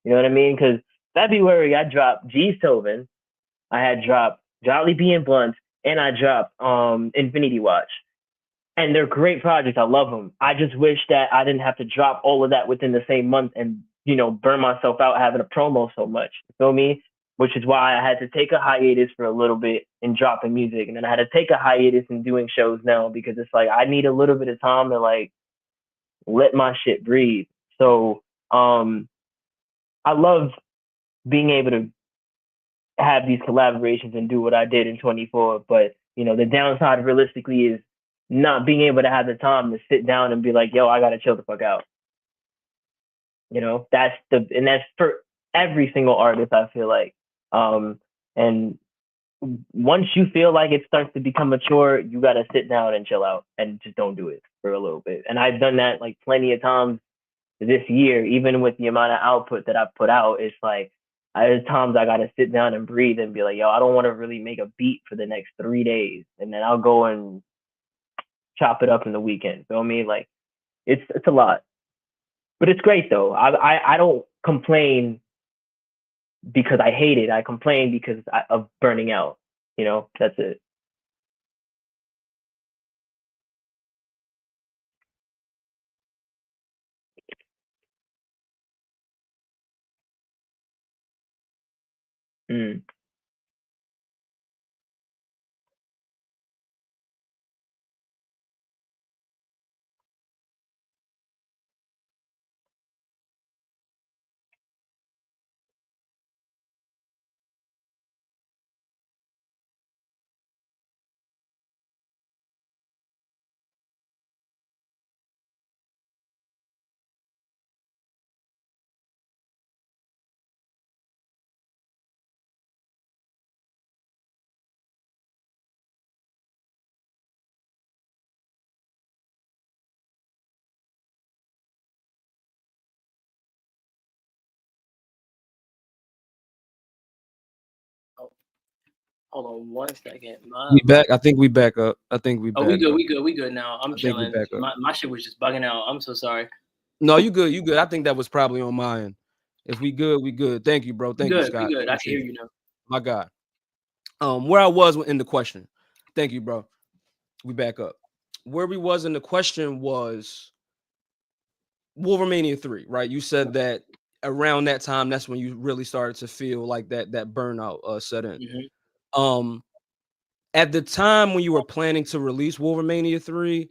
You know what I mean? Because February I dropped G Stovin, I had dropped Jolly B and Blunt, and I dropped Infinity Watch. And they're great projects. I love them. I just wish that I didn't have to drop all of that within the same month and, you know, burn myself out having a promo so much. You feel me? Which is why I had to take a hiatus for a little bit in dropping music. And then I had to take a hiatus in doing shows now, because it's like I need a little bit of time to like let my shit breathe. So I love being able to have these collaborations and do what I did in 24. But, you know, the downside realistically is not being able to have the time to sit down and be like, yo, I got to chill the fuck out. You know, that's for every single artist, I feel like. And once you feel like it starts to become mature, you got to sit down and chill out and just don't do it for a little bit. And I've done that like plenty of times this year, even with the amount of output that I've put out. It's like, there's times I got to sit down and breathe and be like, yo, I don't want to really make a beat for the next 3 days. And then I'll go and chop it up in the weekend. Feel me? Like, it's a lot, but it's great though. I don't complain because I hate it. I complain because of burning out. You know, that's it. Mm. Hold on 1 second. We back. I think we back up. I think we Oh, back up. we good now. I'm I think we chilling. back up. My shit was just bugging out. I'm so sorry. No, you good. You good. I think that was probably on my end. If we good, we good. Thank you, bro. Thank you, Scott. We good. I can Appreciate hear you now. My God. Where I was in the question. Thank you, bro. We back up. Where we was in the question was Wulverine 3, right? You said that around that time, that's when you really started to feel like that burnout set in. Mm-hmm. At the time when you were planning to release Wulverine 3,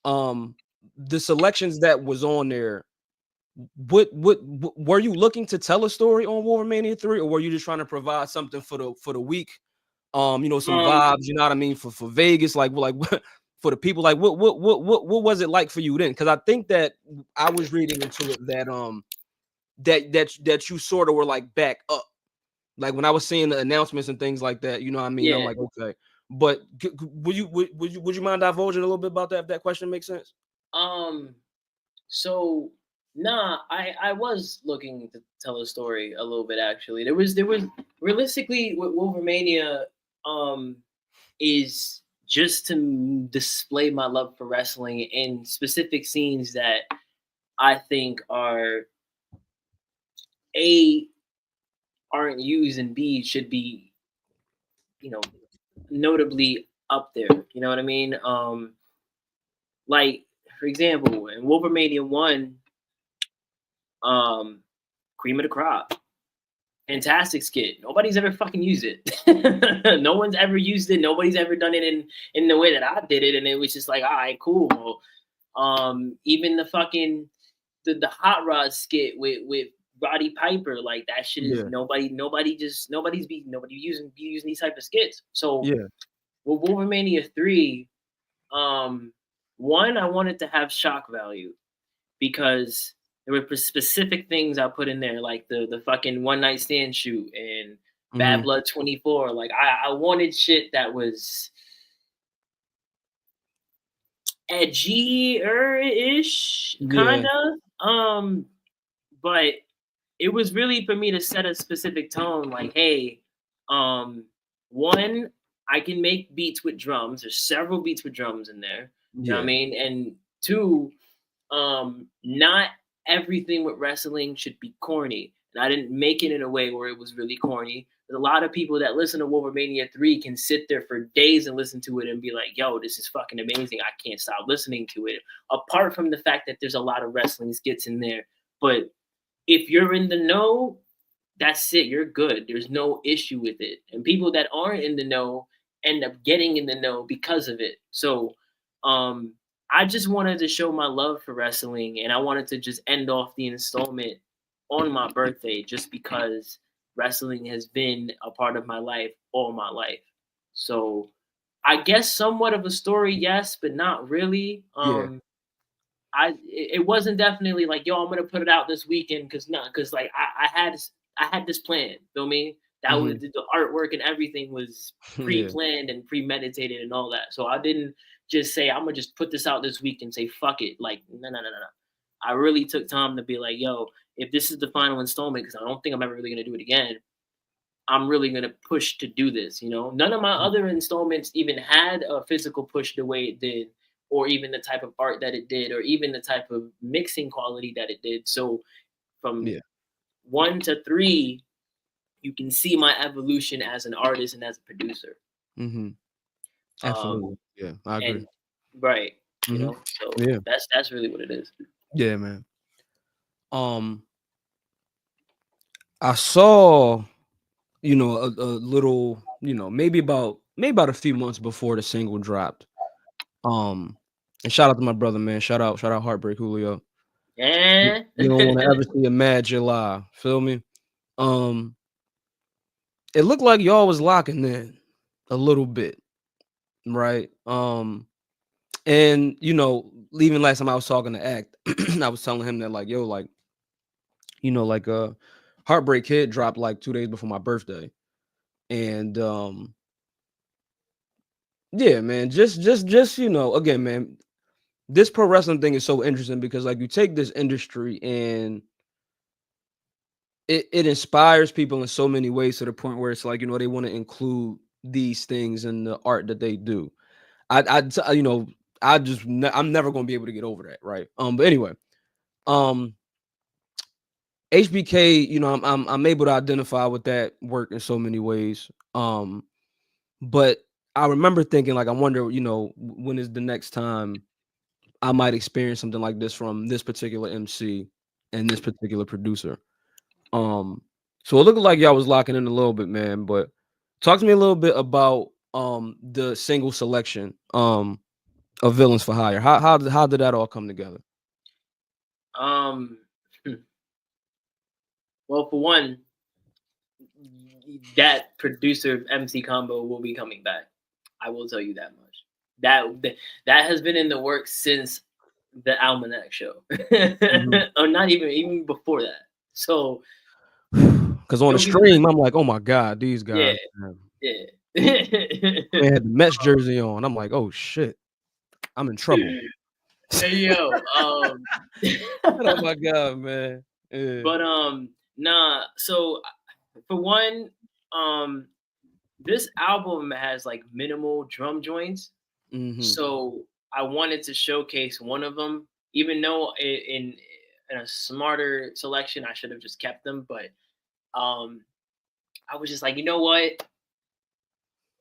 the selections that was on there, what were you looking to tell a story on Wulverine 3, or were you just trying to provide something for the week? Some vibes, you know what I mean, for Vegas, like for the people, like what was it like for you then? Because I think that I was reading into it that that you sort of were like back up, like when I was seeing the announcements and things like that, you know what I mean? Yeah. I'm like, okay, but would you mind divulging a little bit about that if that question makes sense? So nah, I was looking to tell a story a little bit actually. There was realistically with Wolvermania is just to display my love for wrestling in specific scenes that I think aren't used and B should be, notably up there. You know what I mean? Like for example, in Wulvermania 1, Cream of the Crop. Fantastic skit. Nobody's ever fucking used it. No one's ever used it. Nobody's ever done it in the way that I did it. And it was just like, all right, cool. Even the fucking the Hot Rod skit with Roddy Piper, like that shit is nobody using these type of skits. So with Wulvermania 3, one, I wanted to have shock value because there were specific things I put in there, like the fucking one night stand shoot and Bad Blood 24. Like I wanted shit that was edgy-ish, kinda. But it was really for me to set a specific tone, like, hey, one, I can make beats with drums. There's several beats with drums in there. You know what I mean? And two, not everything with wrestling should be corny. And I didn't make it in a way where it was really corny. There's a lot of people that listen to Wulvermania 3 can sit there for days and listen to it and be like, yo, this is fucking amazing. I can't stop listening to it. Apart from the fact that there's a lot of wrestling skits in there. But if you're in the know, that's it. You're good. There's no issue with it. And people that aren't in the know end up getting in the know because of it. So, I just wanted to show my love for wrestling, and I wanted to just end off the installment on my birthday just because wrestling has been a part of my life all my life. So I guess somewhat of a story, yes, but not really. It wasn't definitely like, yo, I'm gonna put it out this weekend because like I had this plan, feel me? That was the artwork and everything was pre-planned and premeditated and all that. So I didn't just say I'm gonna just put this out this week and say fuck it. Like no. I really took time to be like, yo, if this is the final installment, because I don't think I'm ever really gonna do it again, I'm really gonna push to do this. None of my other installments even had a physical push the way it did, or even the type of art that it did, or even the type of mixing quality that it did. So from 1 to 3. You can see my evolution as an artist and as a producer. Absolutely. I agree. Right. So that's really what it is. Yeah, man. I saw you know, a little, you know, maybe about a few months before the single dropped. And shout out to my brother, man. Shout out Heartbreak Julio. Yeah. You don't want to ever see a mad July. Feel me? It looked like y'all was locking in a little bit, right? And you know, leaving last time I was talking to Act, I was telling him that like, yo, like, you know, like Heartbreak Kid dropped like 2 days before my birthday. And yeah, man, just you know, again, man, this pro wrestling thing is so interesting because like you take this industry and it inspires people in so many ways to the point where it's like, you know, they want to include these things in the art that they do. You know, I'm never going to be able to get over that, right? But anyway, HBK, you know, I'm able to identify with that work in so many ways. But I remember thinking like, I wonder, you know, when is the next time I might experience something like this from this particular MC and this particular producer. So it looked like y'all was locking in a little bit, man. But talk to me a little bit about the single selection of Villains for Hire. How did that all come together? Well, for one, that producer MC combo will be coming back. I will tell you that much. That has been in the works since the Almanac show, or not even before that. So, because on the stream, I'm like, oh my god, these guys. Yeah. They had the Mets jersey on. I'm like, oh shit, I'm in trouble. Hey yo, oh my god, man. Yeah. But nah. So for one, this album has like minimal drum joints. So I wanted to showcase one of them, even though in a smarter selection I should have just kept them. But I was just like, you know what?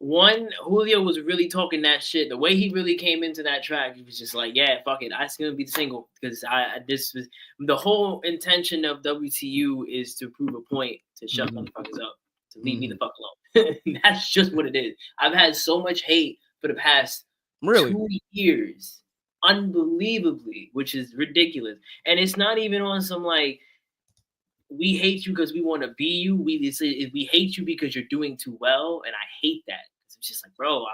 One, Julio was really talking that shit. The way he really came into that track, he was just like, yeah, fuck it. It's gonna be the single because this was the whole intention of WTU is to prove a point to shut motherfuckers up, to leave me the fuck alone. That's just what it is. I've had so much hate for the past 2 years, unbelievably, which is ridiculous. And it's not even on some like, we hate you because we want to be you. We hate you because you're doing too well, and I hate that. It's just like, bro,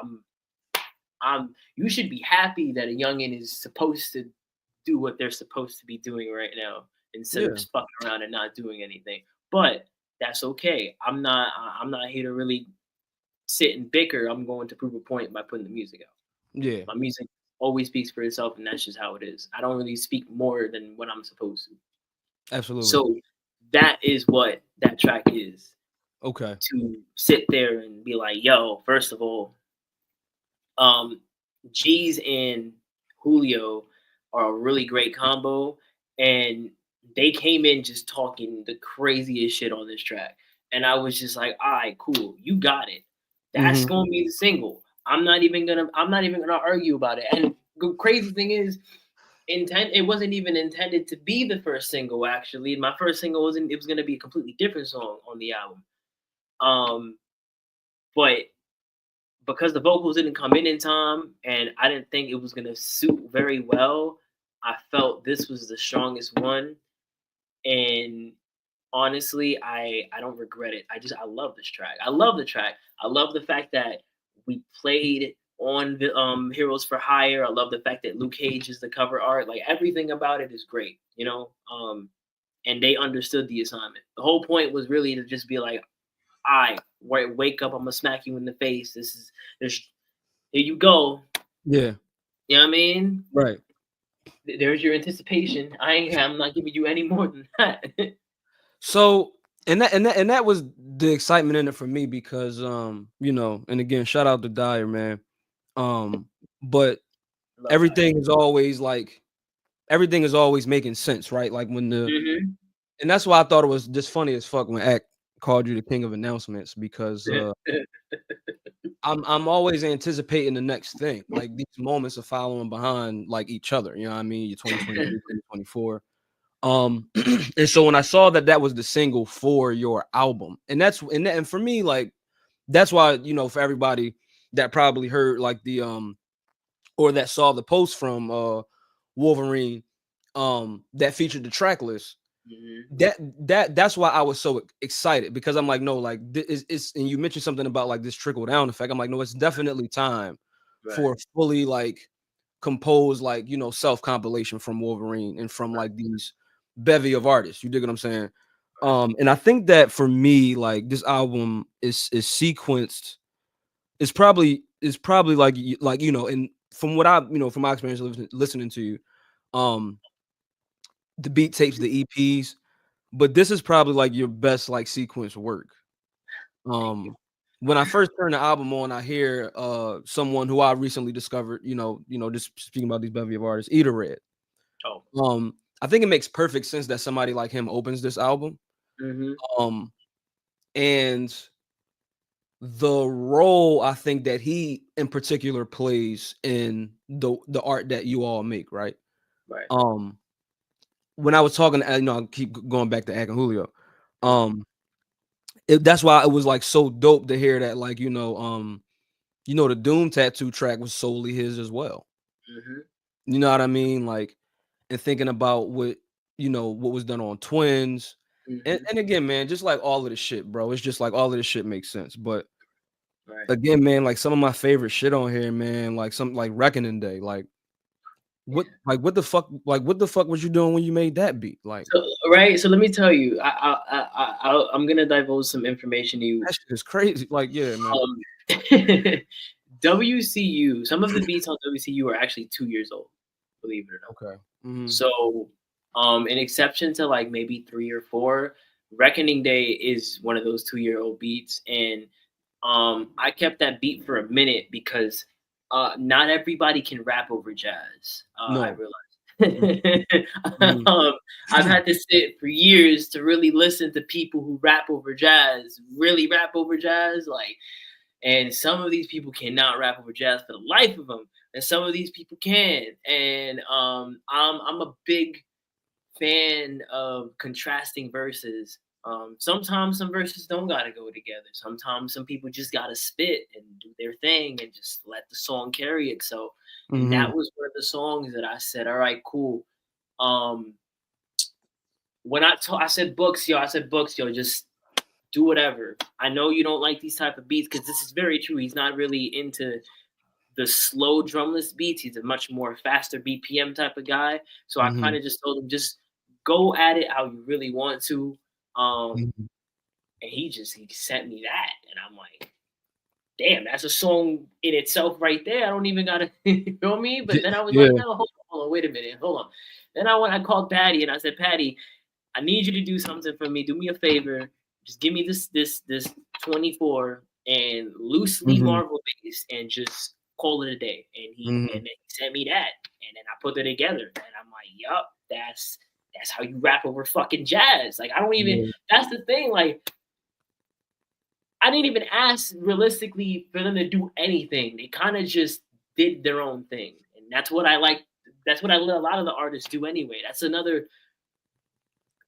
you should be happy that a youngin is supposed to do what they're supposed to be doing right now instead of just fucking around and not doing anything. But that's okay. I'm not here to really sit and bicker. I'm going to prove a point by putting the music out. Yeah, my music always speaks for itself, and that's just how it is. I don't really speak more than what I'm supposed to. Absolutely. So that is what that track is. Okay. To sit there and be like, yo, first of all, G's and Julio are a really great combo, and they came in just talking the craziest shit on this track. And I was just like, all right, cool, you got it. That's gonna be the single. I'm not even gonna argue about it. And the crazy thing is, it wasn't even intended to be the first single. Actually, my first single was going to be a completely different song on the album. But because the vocals didn't come in time, and I didn't think it was going to suit very well, I felt this was the strongest one. And honestly, I don't regret it. I love this track. I love the track. I love the fact that we played on the Heroes for Hire. I love the fact that Luke Cage is the cover art. Like, everything about it is great, you know? And they understood the assignment. The whole point was really to just be like, all right, wake up, I'm gonna smack you in the face. Here you go. Yeah. You know what I mean? Right. There's your anticipation. I'm not giving you any more than that. So and that was the excitement in it for me because you know, and again, shout out to Dyer, man. But everything is always making sense, right? Like when and that's why I thought it was just funny as fuck when Act called you the king of announcements, because I'm always anticipating the next thing. Like, these moments are following behind like each other. You know what I mean? You're 2023, 2024. And so when I saw that was the single for your album, and for me, like, that's why, you know, for everybody that probably heard like the or that saw the post from Wulverine that featured the track list. That's why I was so excited, because I'm like, no, like it's and you mentioned something about like this trickle down effect. I'm like, no, it's definitely time for a fully like composed, like, you know, self compilation from Wulverine and from like these bevy of artists. You dig what I'm saying? And I think that for me, like, this album is sequenced. It's probably like you know, and from what I, you know, from my experience listening to you, the beat tapes, the EPs, but this is probably like your best like sequence work. When I first turn the album on, I hear someone who I recently discovered, you know, just speaking about these bevy of artists, Eater Red. I think it makes perfect sense that somebody like him opens this album. And the role I think that he in particular plays in the art that you all make, right? When I was talking, you know, I keep going back to Ak and Julio. That's why it was like so dope to hear that, like, you know, the Doom Tattoo track was solely his as well. You know what I mean? Like, and thinking about what, you know, what was done on Twins. And again, man, just like all of the shit, bro. It's just like all of this shit makes sense. But again, man, like some of my favorite shit on here, man, like some like Reckoning Day, like what the fuck was you doing when you made that beat? Like, so let me tell you, I'm gonna divulge some information to you. That shit is crazy. Like, yeah, man. WCU, some of the beats on WCU are actually 2 years old, believe it or not. Okay. So, an exception to like maybe 3 or 4, Reckoning Day is one of those 2-year-old beats, and I kept that beat for a minute because not everybody can rap over jazz. I realized. I've had to sit for years to really listen to people who rap over jazz, really rap over jazz, like. And some of these people cannot rap over jazz for the life of them, and some of these people can. And I'm a big fan of contrasting verses. Sometimes some verses don't gotta go together. Sometimes some people just gotta spit and do their thing and just let the song carry itself. And that was one of the songs that I said, all right, cool. When I said books, yo, just do whatever. I know you don't like these type of beats, because this is very true. He's not really into the slow drumless beats. He's a much more faster BPM type of guy. So I kind of just told him, just go at it how you really want to. And he sent me that, and I'm like, damn, that's a song in itself right there. I don't even gotta, you know me. But then I was like, no, hold on, wait a minute, hold on. Then I called Patty and I said, Patty, I need you to do something for me. Do me a favor. Just give me this 24 and loosely Marvel based, and just call it a day. And and then he sent me that, and then I put it together, and I'm like, yup, that's how you rap over fucking jazz. Like, I don't even. That's the thing. Like, I didn't even ask realistically for them to do anything. They kind of just did their own thing, and that's what I like. That's what I let a lot of the artists do anyway. That's another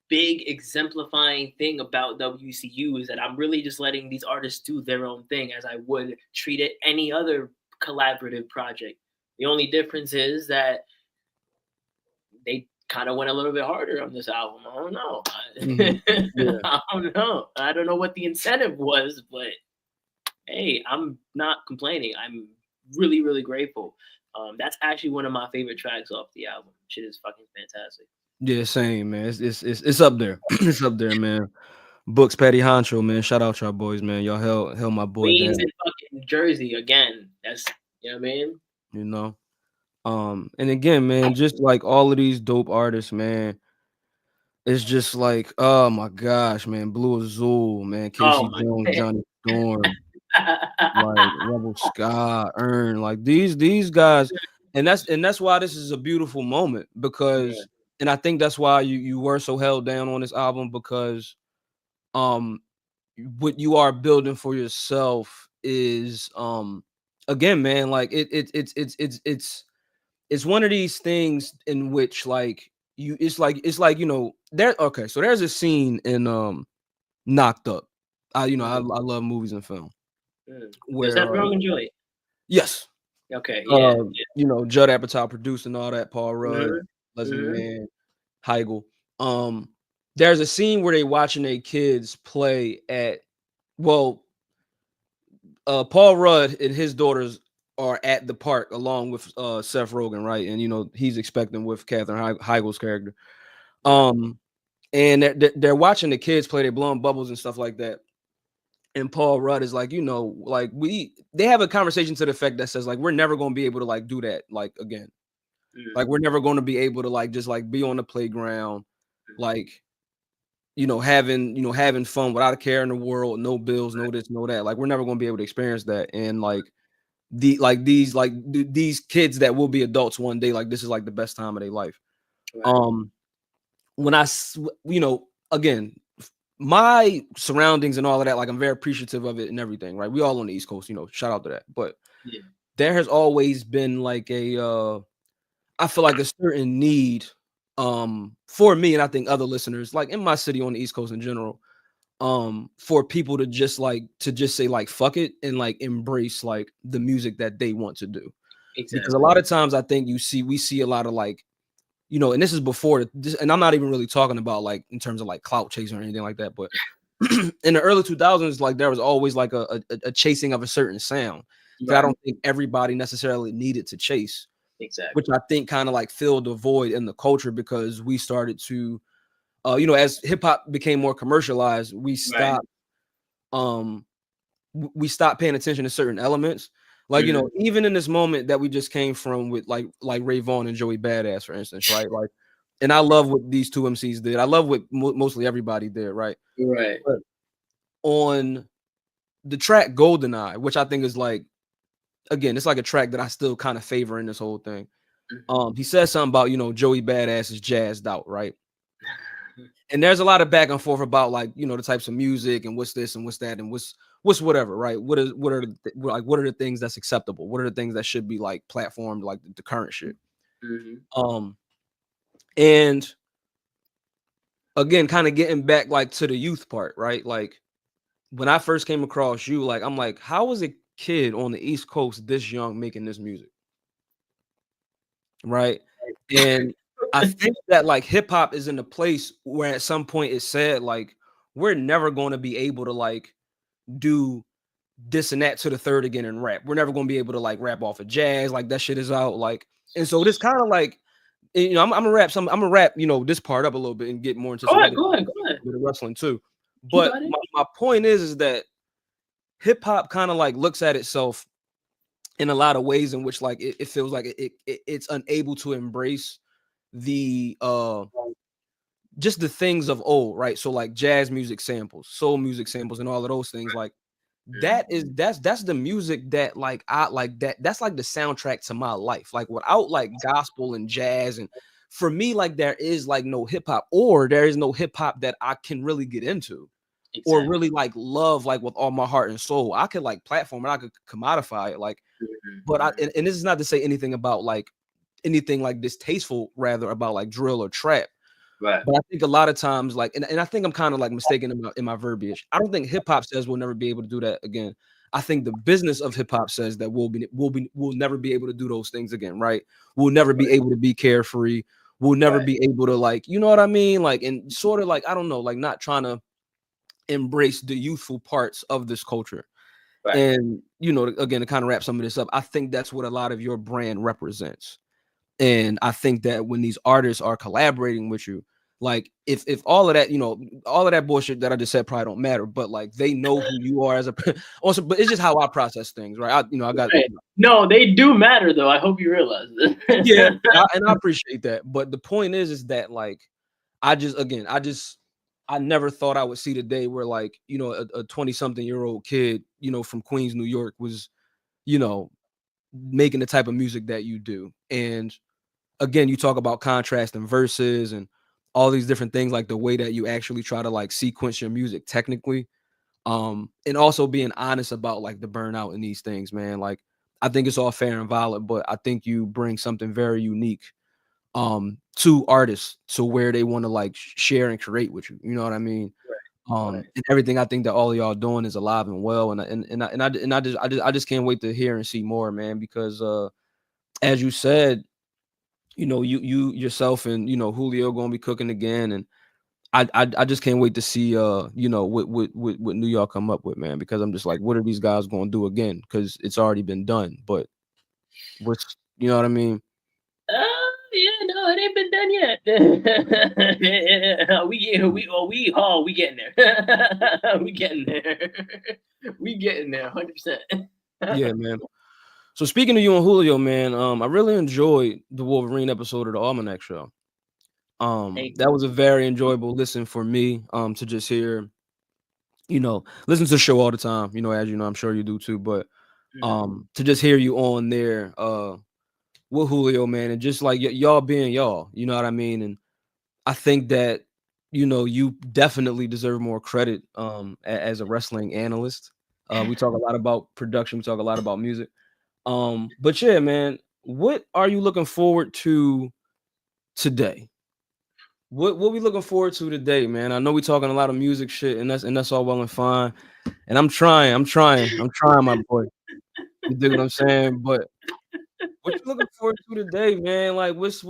big exemplifying thing about WCU, is that I'm really just letting these artists do their own thing as I would treat it any other collaborative project. The only difference is that they kind of went a little bit harder on this album. I don't know. I don't know. I don't know what the incentive was, but hey, I'm not complaining. I'm really, really grateful. That's actually one of my favorite tracks off the album. Shit is fucking fantastic. Yeah, same, man. It's up there. It's up there, man. Books, Patty Honcho, man. Shout out y'all boys, man. Y'all held my boy Queens down. and fucking Jersey again. That's, you know what I mean? You know. And again, man, just like all of these dope artists, man. It's just like, oh my gosh, man. Blue Azul, man. Casey Jones, Johnny Storm, like Rebel Scott, Earn, like these guys, and that's why this is a beautiful moment, because and I think that's why you were so held down on this album, because what you are building for yourself is again, man, like it's one of these things in which, like, it's like, you know, there. Okay, so there's a scene in Knocked Up. I love movies and film. Is that Rogan joint? Yes. Okay. Yeah. You know, Judd Apatow produced and all that. Paul Rudd, Mhm, Leslie mhm. Mann, Heigl. There's a scene where they watching their kids play at. Well, Paul Rudd and his daughters are at the park along with Seth Rogen, right? And you know he's expecting with Katherine Heigl's character. And they're watching the kids play. They're blowing bubbles and stuff like that. And Paul Rudd is like, you know, like they have a conversation to the effect that says like we're never going to be able to like do that like again. Like we're never going to be able to like just like be on the playground, like having fun without a care in the world, no bills, no this, no that. Like we're never going to be able to experience that. And like these kids that will be adults one day, like this is like the best time of their life. Right. When I again, my surroundings and all of that, like I'm very appreciative of it and everything, right? We all on the East Coast, you know, shout out to that. But there has always been like I feel like a certain need for me, and I think other listeners, like in my city on the East Coast in general, for people to just say like fuck it and like embrace like the music that they want to do. Exactly. Because a lot of times I think we see a lot of like, you know, and this is before this, and I'm not even really talking about like in terms of like clout chasing or anything like that, but in the early 2000s, like there was always like a chasing of a certain sound that I don't think everybody necessarily needed to chase. Exactly. Which I think kind of like filled the void in the culture because we started to, you know, as hip hop became more commercialized, we stopped paying attention to certain elements. Like, you know, even in this moment that we just came from with like Ray Vaughn and Joey Badass, for instance, right? Like, and I love what these two MCs did. I love what mostly everybody did, right? Right. But on the track GoldenEye, which I think is like, again, it's like a track that I still kind of favor in this whole thing. He says something about, you know, Joey Badass is jazzed out, right? And there's a lot of back and forth about like, you know, the types of music and what's this and what's that and what's whatever, right? What are the things that's acceptable? What are the things that should be like platformed, like the current shit? And again, kind of getting back like to the youth part, right? Like when I first came across you, like I'm like, how was a kid on the East Coast this young making this music? Right. And I think that like hip hop is in a place where at some point it said like we're never going to be able to like do this and that to the third again and rap. We're never going to be able to like rap off of jazz, like that shit is out. Like, and so this kind of like, you know, I'm gonna rap, you know, this part up a little bit and get more into Go ahead. with the wrestling too. But my point is that hip hop kind of like looks at itself in a lot of ways in which like it feels like it's unable to embrace the just the things of old, right? So like jazz music samples, soul music samples, and all of those things. Like that's the music that like I like that's like the soundtrack to my life. Like without like gospel and jazz, and for me, like there is like no hip hop, or there is no hip hop that I can really get into. Or really like love like with all my heart and soul. I could like platform it, I could commodify it, like, but and this is not to say anything about like anything like distasteful, rather about like drill or trap. Right. But I think a lot of times, like, and I think I'm kind of like mistaken in my verbiage. I don't think hip hop says we'll never be able to do that again. I think the business of hip hop says that we'll never be able to do those things again, right? We'll never be able to be carefree. We'll never be able to like, you know what I mean? Like, and sort of like, I don't know, like not trying to embrace the youthful parts of this culture. And you know, again, to kind of wrap some of this up, I think that's what a lot of your brand represents. And I think that when these artists are collaborating with you, like if all of that, you know, all of that bullshit that I just said probably don't matter, but like they know who you are as a also, but it's just how I process things, right? I got no, they do matter though. I hope you realize that. Yeah, and I appreciate that. But the point is that like I never thought I would see the day where like, you know, a 20-something-year-old kid, you know, from Queens, New York was, you know, making the type of music that you do. And again, you talk about contrast and verses and all these different things, like the way that you actually try to like sequence your music technically. And also being honest about like the burnout in these things, man. Like I think it's all fair and valid, but I think you bring something very unique to artists to where they want to like share and create with you. You know what I mean? And everything I think that all of y'all doing is alive and well, and I just can't wait to hear and see more, man, because as you said, you know, you yourself and, you know, Julio gonna be cooking again, and I just can't wait to see you know, what New York come up with, man, because I'm just like, what are these guys gonna do again? Because it's already been done, but what's, you know what I mean? Yeah, no, it ain't been done yet. We getting there. We getting there. We getting there, 100%. Yeah, man. So speaking of you and Julio, man, I really enjoyed the Wolverine episode of the Almanac Show. That was a very enjoyable listen for me. To just hear, you know, listen to the show all the time. You know, as you know, I'm sure you do too. But to just hear you on there, with Julio, man, and just like y'all being y'all, you know what I mean? And I think that, you know, you definitely deserve more credit as a wrestling analyst. We talk a lot about production, we talk a lot about music. But yeah, man, what are you looking forward to today? What we looking forward to today, man? I know we talking a lot of music shit, and that's all well and fine. And I'm trying, my boy. You dig what I'm saying? But what you looking forward to today, man? Like, what's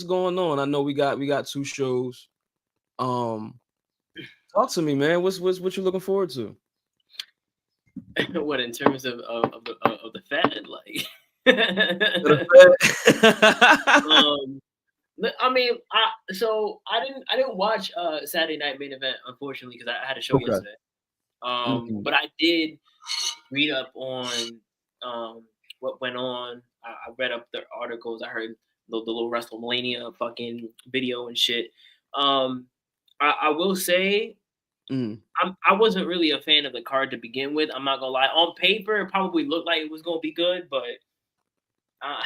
going on? I know we got 2 shows. Talk to me, man. What you looking forward to? What, in terms of the Fed, like? I mean, I didn't watch Saturday Night Main Event, unfortunately, because I had a show yesterday. But I did read up on what went on. I read up the articles. I heard the little WrestleMania fucking video and shit. I will say, I wasn't really a fan of the card to begin with. I'm not gonna lie. On paper, it probably looked like it was gonna be good, but all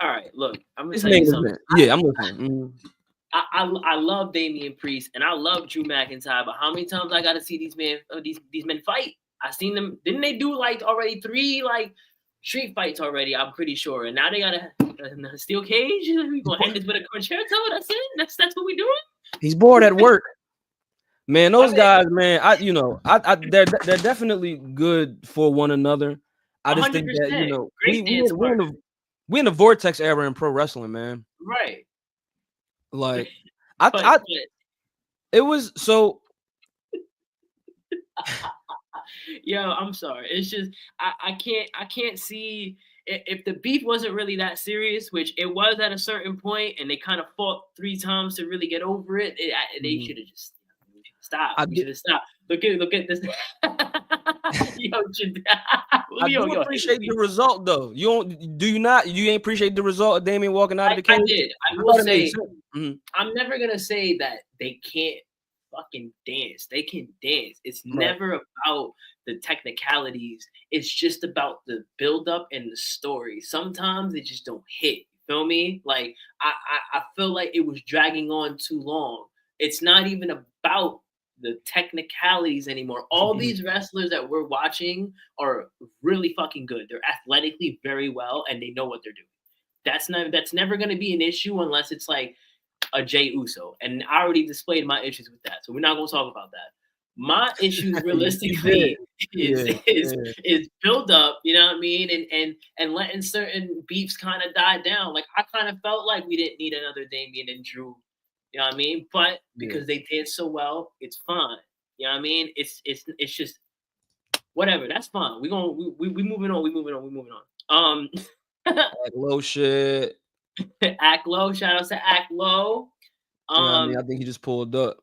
right. Look, I'm gonna tell you something. Yeah, I'm listening. I love Damian Priest and I love Drew McIntyre, but how many times I got to see these men fight? I seen them. Didn't they do like already 3 like street fights already? I'm pretty sure. And now they got a steel cage. We gonna end this with a concerto. That's it. That's what we doing. He's bored at work. Man, those guys, man, they're definitely good for one another. I just think that, you know, we're in the vortex era in pro wrestling, man. Right. Like, it was so. Yo, I'm sorry. It's just I can't see if the beef wasn't really that serious, which it was at a certain point, and they kind of fought 3 times to really get over it. They should have just stopped. We should have stopped. Look at this. Yo, I do appreciate the result, though. You ain't appreciate the result of Damian walking out of the cage? I did. I will say, I'm never gonna say that they can't fucking dance. They can dance. It's never about the technicalities. It's just about the build-up and the story. Sometimes they just don't hit. You feel me? Like I feel like it was dragging on too long. It's not even about the technicalities anymore. All these wrestlers that we're watching are really fucking good. They're athletically very well, and they know what they're doing. That's never going to be an issue unless it's like a Jey Uso, and I already displayed my issues with that, so we're not going to talk about that. My issues realistically is build up, you know what I mean, and letting certain beefs kind of die down. Like I kind of felt like we didn't need another Damian and Drew. You know what I mean? But because they did so well, it's fine. You know what I mean? It's just whatever. That's fine. We moving on. We moving on. Act Low shit. Act Low. Shout out to Act Low. You know what I mean? I think he just pulled up.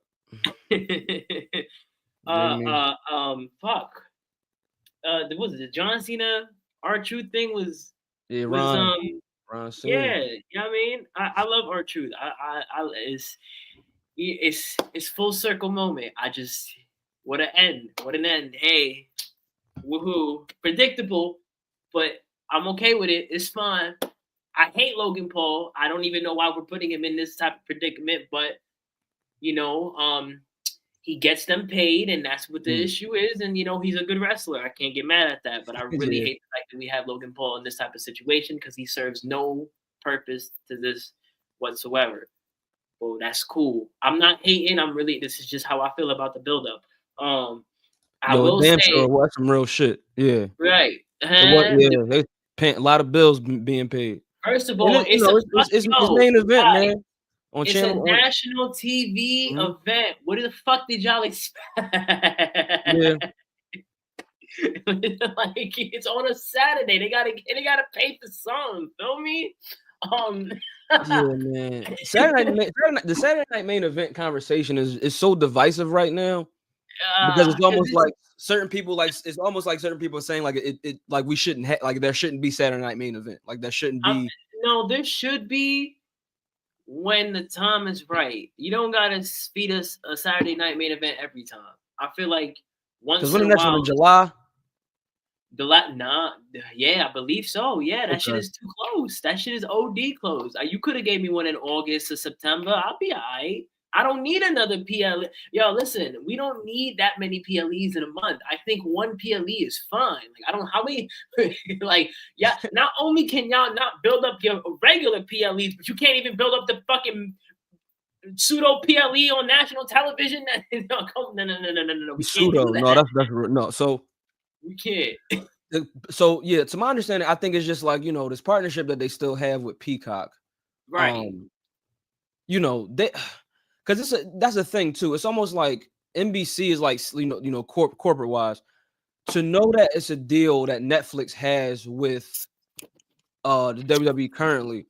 Fuck. Was it the John Cena R-Truth thing? Ron yeah, you know what I mean? I love R-Truth. It's full circle moment. What an end. Hey, woohoo. Predictable, but I'm okay with it. It's fine. I hate Logan Paul. I don't even know why we're putting him in this type of predicament, but you know, he gets them paid, and that's what the issue is. And you know, he's a good wrestler. I can't get mad at that. But I really hate the fact that we have Logan Paul in this type of situation because he serves no purpose to this whatsoever. Well, that's cool. I'm not hating. This is just how I feel about the buildup. I Yo, will damn say, sure was some real shit. Yeah. right. Yeah, they paying a lot of bills being paid. First of And all, it's main event, man. On it's channel. a national TV event. What the fuck did y'all expect? Yeah. Like, it's on a Saturday. They gotta pay for something. Feel me? Yeah, man. The Saturday night main event conversation is so divisive right now because it's almost like certain people it's almost like certain people are saying like it like we shouldn't like there shouldn't be Saturday night main event, like there shouldn't be. No, there should be when the time is right. You don't gotta feed us a Saturday night main event every time. I feel like once in a while. In July. Yeah, I believe so. Yeah, that shit is too close. That shit is OD close. You could have gave me one in August or September. I'll be all right. I don't need another PLE. Yo, listen, we don't need that many PLEs in a month. I think one PLE is fine. Like, I don't know how many, not only can y'all not build up your regular PLEs, but you can't even build up the fucking pseudo PLE on national television. No. We Pseudo. No, that's no. So we can't. So yeah, to my understanding, I think it's just like, this partnership that they still have with Peacock. Right. Because that's the thing too. It's almost like NBC is like corporate wise, to know that it's a deal that Netflix has with the WWE currently,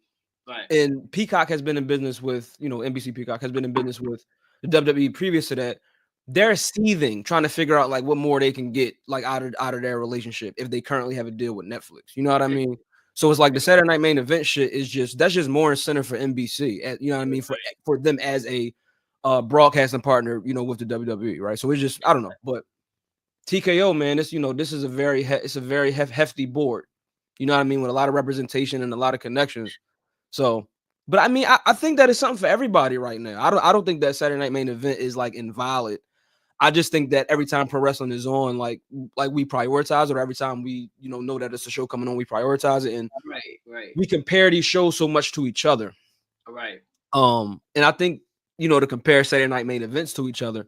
right? And Peacock has been in business with NBC Peacock has been in business with the WWE previous to that. They're seething, trying to figure out like what more they can get like out of their relationship if they currently have a deal with Netflix. You know what I mean? So it's like the Saturday night main event shit is that's just more incentive for NBC. You know what I mean? For them as a broadcasting partner, with the WWE, right? So it's just, I don't know, but TKO, man, this is a very hefty board. You know what I mean? With a lot of representation and a lot of connections. So, but I mean, I think that is something for everybody right now. I don't think that Saturday night main event is like invalid. I just think that every time pro wrestling is on, like we prioritize it, or every time we, know that it's a show coming on, we prioritize it, and right. we compare these shows so much to each other. Right. And I think, to compare Saturday night main events to each other,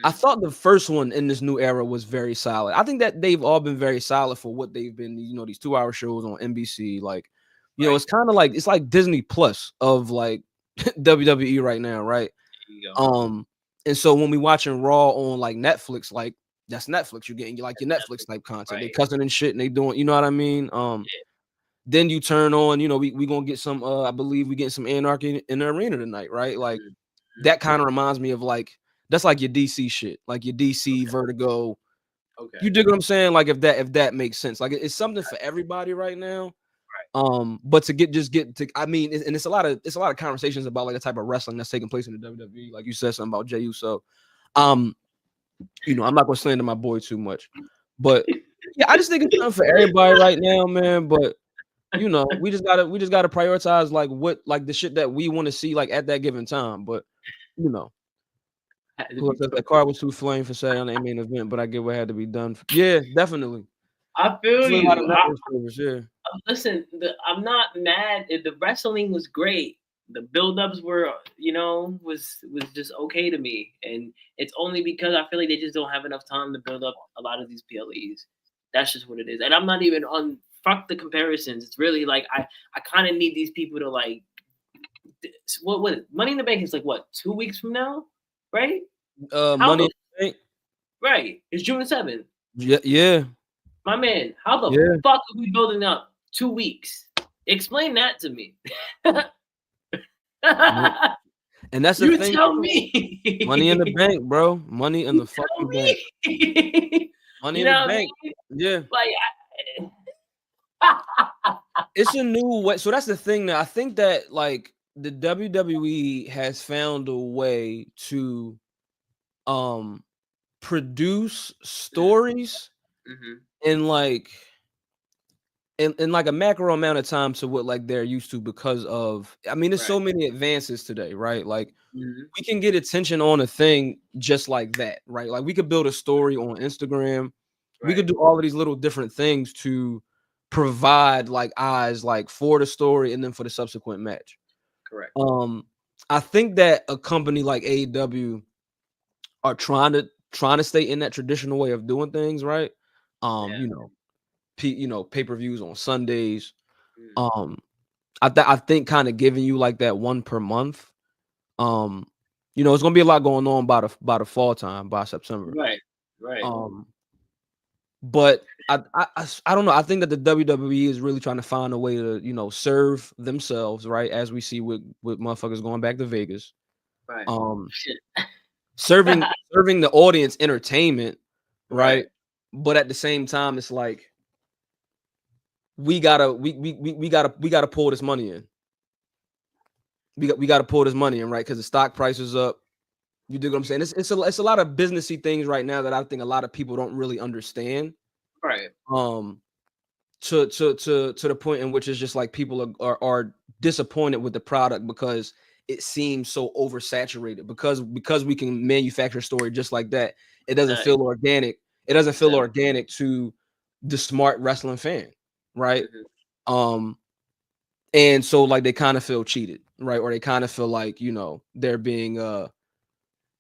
I thought the first one in this new era was very solid. I think that they've all been very solid for what they've been, these 2-hour shows on NBC. Like, it's kind of like, it's like Disney Plus of like WWE right now, right? There you go. And so when we watching Raw on like Netflix, like that's Netflix, you're getting like your Netflix type content. Right. They cussing and shit and they doing, you know what I mean? Then you turn on, we gonna get some I believe we get some Anarchy in the Arena tonight, right? Like that kind of reminds me of like that's like your DC shit, like your DC Vertigo. Okay. You dig what I'm saying? Like if that makes sense. Like it's something for everybody right now. Right. But to get to, I mean, and it's a lot of conversations about like the type of wrestling that's taking place in the WWE. Like you said something about Jey Uso. I'm not gonna slander my boy too much, but yeah, I just think it's something for everybody right now, man. But we just gotta prioritize like what like the shit that we want to see like at that given time. But that car was too flame for Saturday night main event, but I get what had to be done. Yeah, definitely. I feel you. Listen, I'm not mad. The wrestling was great. The build-ups were, was just okay to me. And it's only because I feel like they just don't have enough time to build up a lot of these PLEs. That's just what it is. And I'm not even on fuck the comparisons. It's really like I kind of need these people to like what Money in the Bank is like 2 weeks from now, right? Money in the Bank. Right. It's June 7th. Yeah. My man, how the fuck are we building up 2 weeks? Explain that to me. And that's the thing. You tell me. Money in the Bank, bro. Money in the fucking bank. Money in the bank. Yeah. Like, it's a new way. So that's the thing that I think that like the WWE has found a way to produce stories in like in like a macro amount of time to what like they're used to because of there's so many advances today, right? Like we can get attention on a thing just like that, right? Like we could build a story on Instagram. We could do all of these little different things to provide like eyes like for the story and then for the subsequent match. Correct. I think that a company like AEW are trying to stay in that traditional way of doing things, right? You know, pay-per-views on Sundays. I think kind of giving you like that one per month. You know, it's gonna be a lot going on by the fall time, by September. Right. But I don't know. I think that the WWE is really trying to find a way to, you know, serve themselves, right? As we see with motherfuckers going back to Vegas. Right. Serving the audience entertainment, right? But at the same time, it's like we gotta pull this money in. We gotta pull this money in, right? Because the stock price is up. You dig what I'm saying? It's a lot of businessy things right now that I think a lot of people don't really understand. Right. To the point in which it's just like people are disappointed with the product because it seems so oversaturated. Because we can manufacture a story just like that, it doesn't feel organic. It doesn't feel organic to the smart wrestling fan, right? And so like they kind of feel cheated, right? Or they kind of feel like, you know, they're being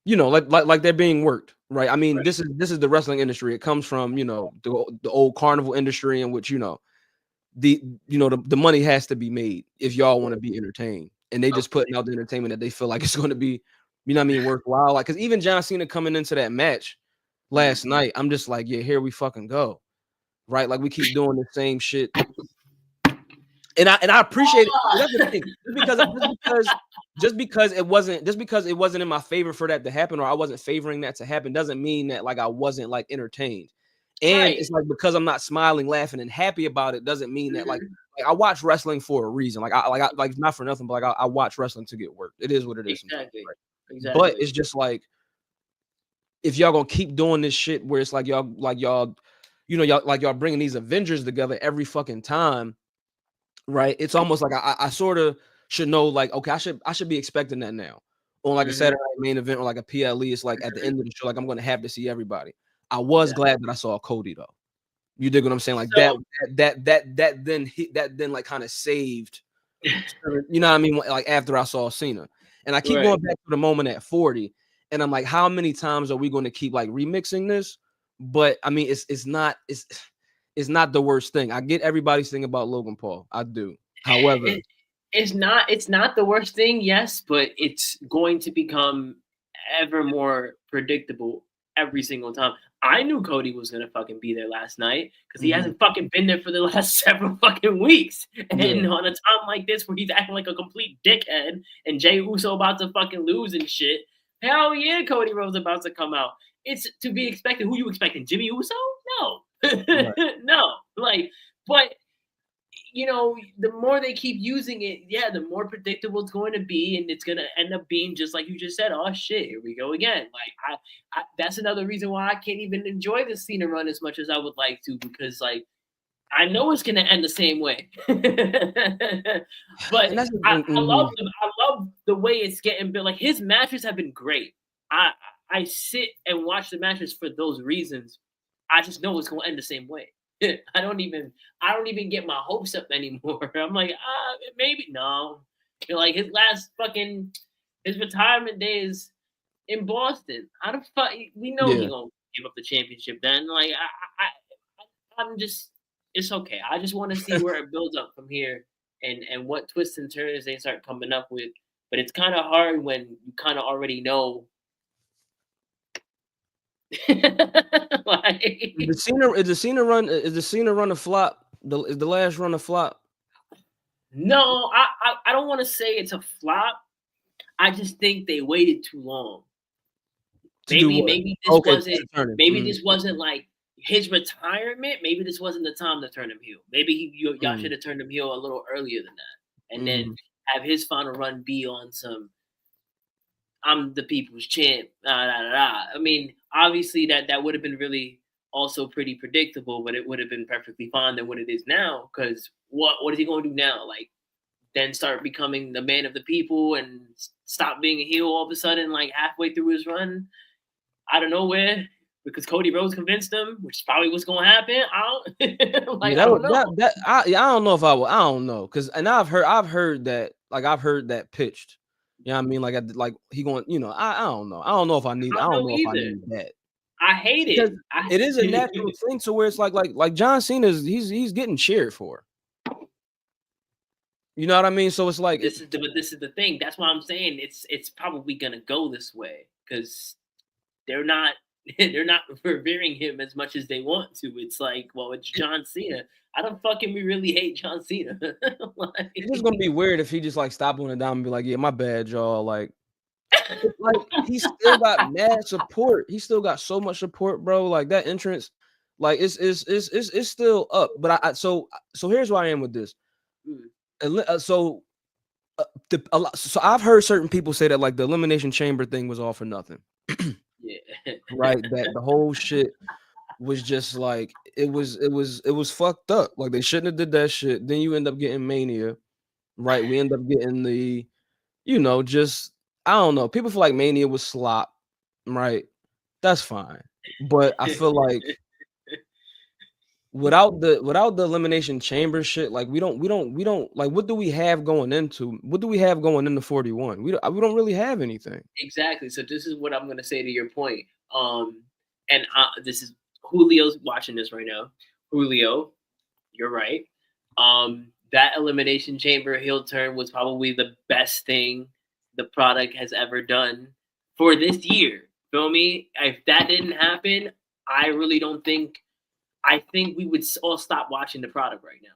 you know, like they're being worked, right? I mean, this is the wrestling industry. It comes from, you know, the old carnival industry in which, you know, the money has to be made if y'all want to be entertained. And they just putting out the entertainment that they feel like it's going to be, you know what I mean, worthwhile. Like, because even John Cena coming into that match last night, I'm just like, yeah, here we fucking go, right? Like we keep doing the same shit. And I appreciate it. That's the thing. Just because it wasn't in my favor for that to happen, or I wasn't favoring that to happen, doesn't mean that like I wasn't like entertained. And it's like because I'm not smiling, laughing, and happy about it, doesn't mean that like I watch wrestling for a reason. Like I not for nothing, but like I watch wrestling to get worked. It is what it is. Exactly. But it's just like if y'all gonna keep doing this shit where it's like y'all bringing these Avengers together every fucking time. Right, it's almost like I sort of should know, like, okay, I should be expecting that now on like a Saturday night main event or like a PLE. It's like at the end of the show, like I'm going to have to see everybody. I was glad that I saw Cody though. You dig what I'm saying? Like that then like kind of saved. You know what I mean? Like after I saw Cena, and I keep going back to the moment at 40, and I'm like, how many times are we going to keep like remixing this? But I mean, it's not the worst thing. I get everybody's thing about Logan Paul. I do. However, it's not the worst thing, yes, but it's going to become ever more predictable every single time. I knew Cody was gonna fucking be there last night because he hasn't fucking been there for the last several fucking weeks. And on a time like this where he's acting like a complete dickhead and Jey Uso about to fucking lose and shit, hell yeah, Cody Rhodes about to come out. It's to be expected. Who you expecting? Jimmy Uso? No. No, like, but you know, the more they keep using it, the more predictable it's going to be, and it's gonna end up being just like you just said. Oh shit, here we go again. Like, I that's another reason why I can't even enjoy the Cena run as much as I would like to, because like I know it's gonna end the same way. But I love the way it's getting built. Like his matches have been great. I sit and watch the matches for those reasons. I just know it's gonna end the same way. I don't even get my hopes up anymore. I'm like, maybe no. Like his retirement days in Boston. How the fuck we know he gonna give up the championship then? Like I'm just, it's okay. I just want to see where it builds up from here and what twists and turns they start coming up with. But it's kind of hard when you kind of already know. Like, is the Cena run a flop? Is the last run a flop? No, I don't want to say it's a flop. I just think they waited too long. Maybe this wasn't like his retirement. Maybe this wasn't the time to turn him heel. Maybe y'all should have turned him heel a little earlier than that, and then have his final run be on some I'm the people's champ. I mean, obviously that would have been really also pretty predictable, but it would have been perfectly fine than what it is now. Because what is he going to do now? Like, then start becoming the man of the people and stop being a heel all of a sudden, like halfway through his run, out of nowhere, because Cody Rhodes convinced him, which is probably what's going to happen. I don't like. Yeah, I don't know. I don't know if I will. I don't know because I've heard that pitched. You know what I mean? Like he going. You know, I don't know. I don't know if I need. I don't know if I need that. I hate Because it. it is a natural thing to where it's like John Cena's he's getting cheered for. You know what I mean? So it's like this is the thing. That's why I'm saying it's probably gonna go this way because they're not revering him as much as they want to. It's like, well, it's John Cena. I don't fucking really hate John Cena. Like, it's just gonna be weird if he just like stop on it down and be like, yeah, my bad, y'all. Like he still got mad support. He still got so much support, bro. Like that entrance, like it's still up. But so here's where I am with this. So I've heard certain people say that like the Elimination Chamber thing was all for nothing. Yeah. Right, that the whole shit was just like it was fucked up. Like they shouldn't have did that shit. Then you end up getting Mania, right? We end up getting the, you know, just I don't know. People feel like Mania was slop, right? That's fine, but I feel like without the Elimination Chamber shit, like we don't like what do we have going into 41? We don't really have anything. Exactly. So this is what I'm gonna say to your point. And this is Julio's watching this right now. Julio, you're right. That Elimination Chamber heel turn was probably the best thing the product has ever done for this year. Feel me? If that didn't happen, I really don't think. I think we would all stop watching the product right now.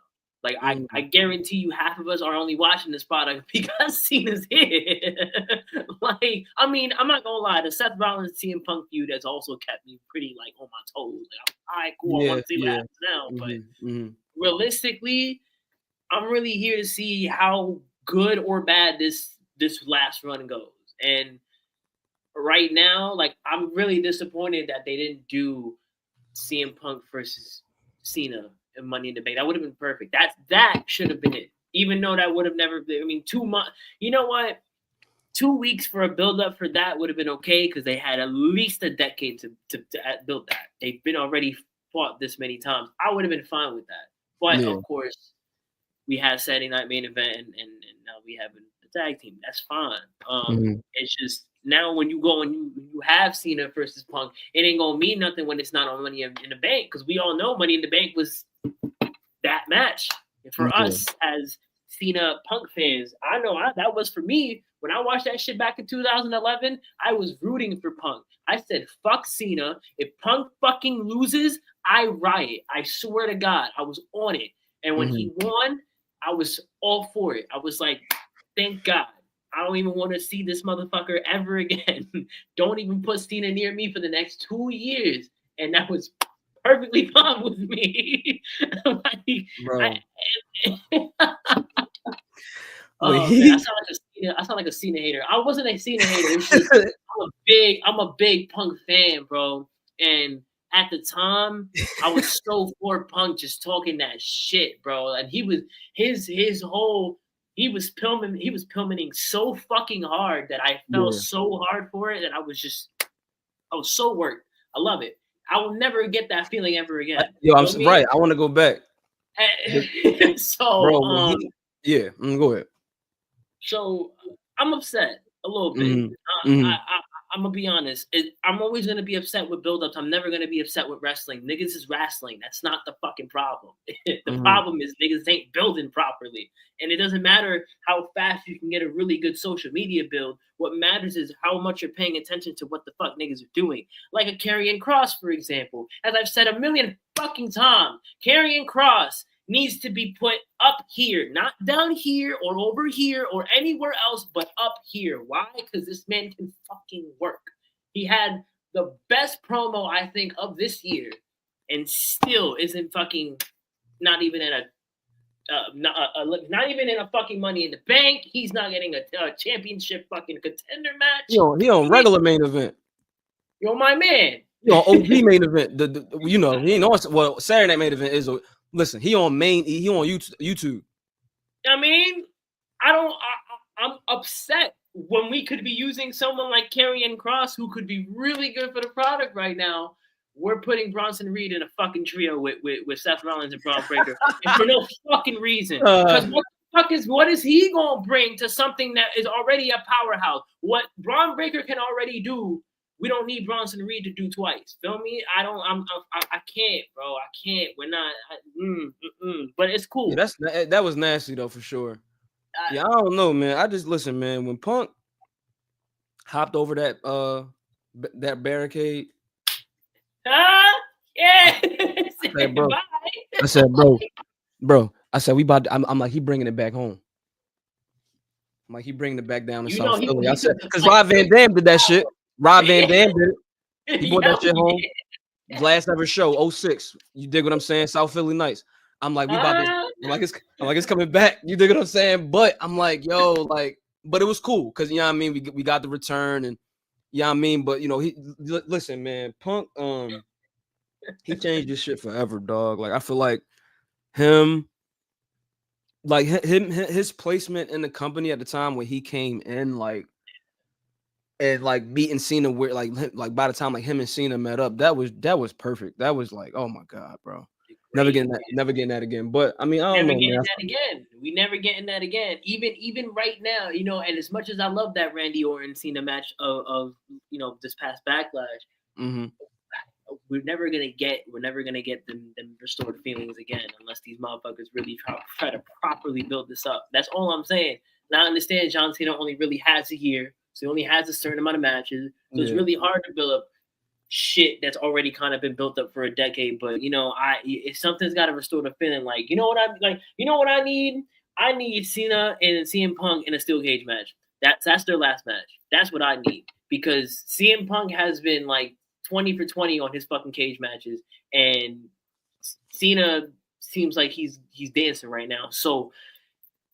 Like I guarantee you, half of us are only watching this product because Cena's here. Like, I mean, I'm not gonna lie, the Seth Rollins CM Punk feud has also kept me pretty like on my toes. Like, all right, cool. I want to see what happens now, but realistically, I'm really here to see how good or bad this last run goes. And right now, like, I'm really disappointed that they didn't do CM Punk versus Cena and Money in the Bank. That would have been perfect. That should have been it. Even though that would have never been. I mean, 2 months. You know what? 2 weeks for a build up for that would have been okay because they had at least a decade to build that. They've been already fought this many times. I would have been fine with that. But of course, we had Saturday Night Main Event and now we have a tag team. That's fine. It's just. Now, when you go and you have Cena versus Punk, it ain't gonna mean nothing when it's not on Money in the Bank because we all know Money in the Bank was that match. And for us as Cena Punk fans, I know that was for me. When I watched that shit back in 2011, I was rooting for Punk. I said, fuck Cena. If Punk fucking loses, I riot. I swear to God, I was on it. And when he won, I was all for it. I was like, thank God. I don't even want to see this motherfucker ever again. Don't even put Cena near me for the next 2 years. And that was perfectly fine with me. Like, bro. Man, I sound like a Cena hater. I wasn't a Cena hater. It's just, I'm a big Punk fan, bro. And at the time, I was so for Punk just talking that shit, bro. And he was his whole. He was pilmaning so fucking hard that I fell so hard for it that I was so worked. I love it. I will never get that feeling ever again. Yo, I'm right. I want to go back. So, bro, go ahead. So I'm upset a little bit. I'm gonna be honest. I'm always gonna be upset with build-ups. I'm never gonna be upset with wrestling. Niggas is wrestling. That's not the fucking problem. The problem is niggas ain't building properly. And it doesn't matter how fast you can get a really good social media build. What matters is how much you're paying attention to what the fuck niggas are doing. Like a Karrion Kross, for example. As I've said a million fucking times, Karrion Kross needs to be put up here, not down here or over here or anywhere else, but up here. Why? Because this man can fucking work. He had the best promo, I think, of this year, and still isn't fucking not even in not even in a fucking Money in the Bank. He's not getting a championship fucking contender match. He on regular main event. You're my man. OG main event. He ain't on. Saturday Night Main Event is. Listen, he on YouTube. I mean, I'm upset when we could be using someone like Karrion Kross, who could be really good for the product right now, we're putting Bronson Reed in a fucking trio with Seth Rollins and Braun Breaker and for no fucking reason. Because what is he gonna bring to something that is already a powerhouse? What Braun Breaker can already do, we don't need Bronson Reed to do twice. Feel me? I can't, bro. I can't. We're not. But it's cool. Yeah, that was nasty though, for sure. Yeah, I don't know, man. I just listen, man. When Punk hopped over that barricade, yeah. I said, bro. I said, we about. I'm like, he bringing it back home. I'm like, he bringing it back down to South Philly. I said, because Rob Van Dam did that shit. Rob Van Dam did it. He brought that shit home. Last ever show, 06. You dig what I'm saying? South Philly Nights. I'm like, we about to. I'm like, it's coming back. You dig what I'm saying? But I'm like, yo, like, but it was cool because you know what I mean. We got the return and you know what I mean. But you know, listen, man, Punk, he changed this shit forever, dog. Like I feel like him. Like his placement in the company at the time when he came in, like, and like beating Cena, where like by the time like him and Cena met up, that was perfect. That was like, oh my god, bro, never getting that again. But I mean, I don't know, man. That again. We never getting that again. Even right now, you know. And as much as I love that Randy Orton Cena match of you know this past Backlash. We're never gonna get them restored feelings again unless these motherfuckers really try to properly build this up. That's all I'm saying. Now I understand John Cena only really has a year, so he only has a certain amount of matches. So it's really hard to build up shit that's already kind of been built up for a decade. But you know, if something's got to restore the feeling, like you know what I need? I need Cena and CM Punk in a steel cage match. That's their last match. That's what I need because CM Punk has been like 20 for 20 on his fucking cage matches, and Cena seems like he's dancing right now. So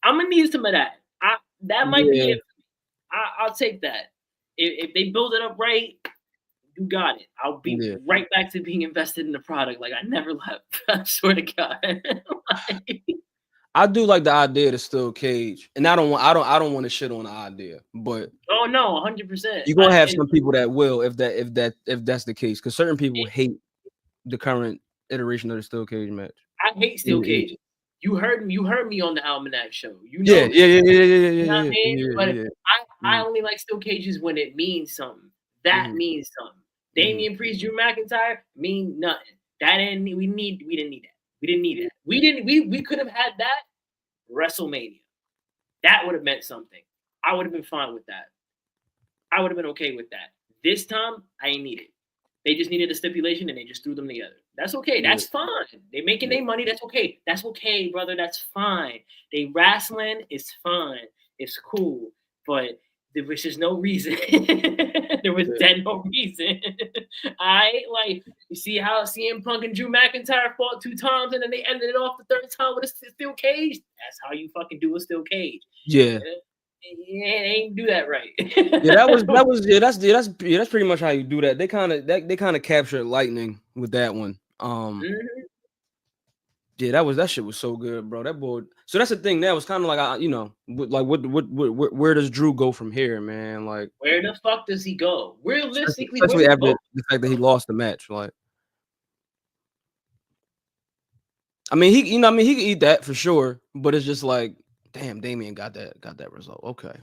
I'm gonna need some of that. That might be it. I'll take that. If they build it up right, you got it. I'll be right back to being invested in the product like I never left. I swear to God. I do like the idea of the steel cage, and I don't want to shit on the idea, but oh no, 100%. You're gonna have some people that will, if that's the case, because certain people hate the current iteration of the steel cage match. I hate steel cages. You heard me on the Almanac show. You Yeah. know You know what I mean? But I only like steel cages when it means something. That means something. Damian Priest, Drew McIntyre mean nothing. We didn't need that. We could have had that WrestleMania. That would have meant something. I would have been fine with that. I would have been okay with that. This time, I ain't need it. They just needed a stipulation and they just threw them together. That's okay. That's fine. They making their money. That's okay. That's okay, brother. That's fine. They wrestling is fine. It's cool. But there was just no reason. There was no reason. Like, you see how CM Punk and Drew McIntyre fought 2 times and then they ended it off the 3rd time with a steel cage? That's how you fucking do a steel cage. Yeah. They ain't do that right. That's pretty much how you do that. They kind of captured lightning with that one. Yeah, that shit was so good, bro. That boy. So that's the thing. That was kind of like, you know, like where does Drew go from here, man? Like, where the fuck does he go? Realistically, especially after the fact that he lost the match. Like, I mean, he can eat that for sure, but it's just like, damn, Damian got that result. Okay.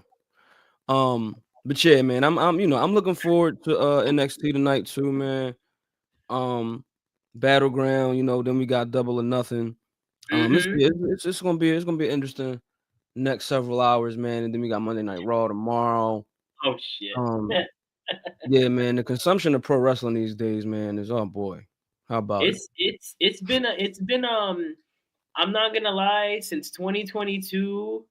But yeah, man, I'm looking forward to NXT tonight too, man. Battleground, you know, then we got Double or Nothing. It's gonna be interesting next several hours, man. And then we got Monday Night Raw tomorrow. Oh shit. Yeah, man, the consumption of pro wrestling these days, man, is oh boy. How about it? It's been I'm not gonna lie, since 2022,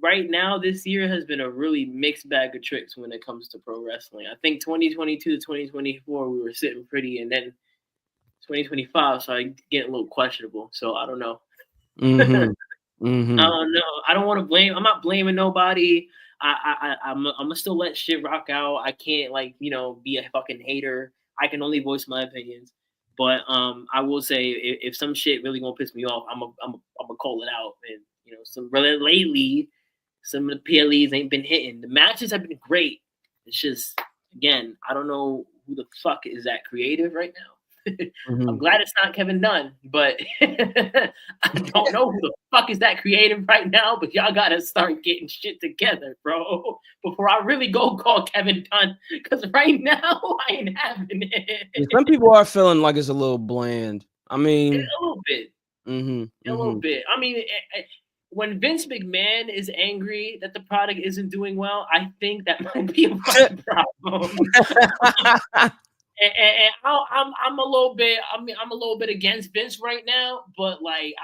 right now this year has been a really mixed bag of tricks when it comes to pro wrestling. I think 2022 to 2024 we were sitting pretty, and then 2025 started getting a little questionable. So I don't know. I don't know. I don't want to blame. I'm not blaming nobody. I'm gonna still let shit rock out. I can't be a fucking hater. I can only voice my opinions. But I will say if some shit really gonna piss me off, I'm gonna call it out. And lately, some of the PLEs ain't been hitting. The matches have been great. It's just, again, I don't know who the fuck is that creative right now. I'm glad it's not Kevin Dunn, but I don't know who the fuck is that creative right now. But y'all gotta start getting shit together, bro, before I really go call Kevin Dunn. Because right now I ain't having it. Yeah, some people are feeling like it's a little bland. I mean, A little bit. A little bit. I mean, when Vince McMahon is angry that the product isn't doing well, I think that might be a fucking problem. And I'm a little bit. I mean, I'm a little bit against Vince right now. But like,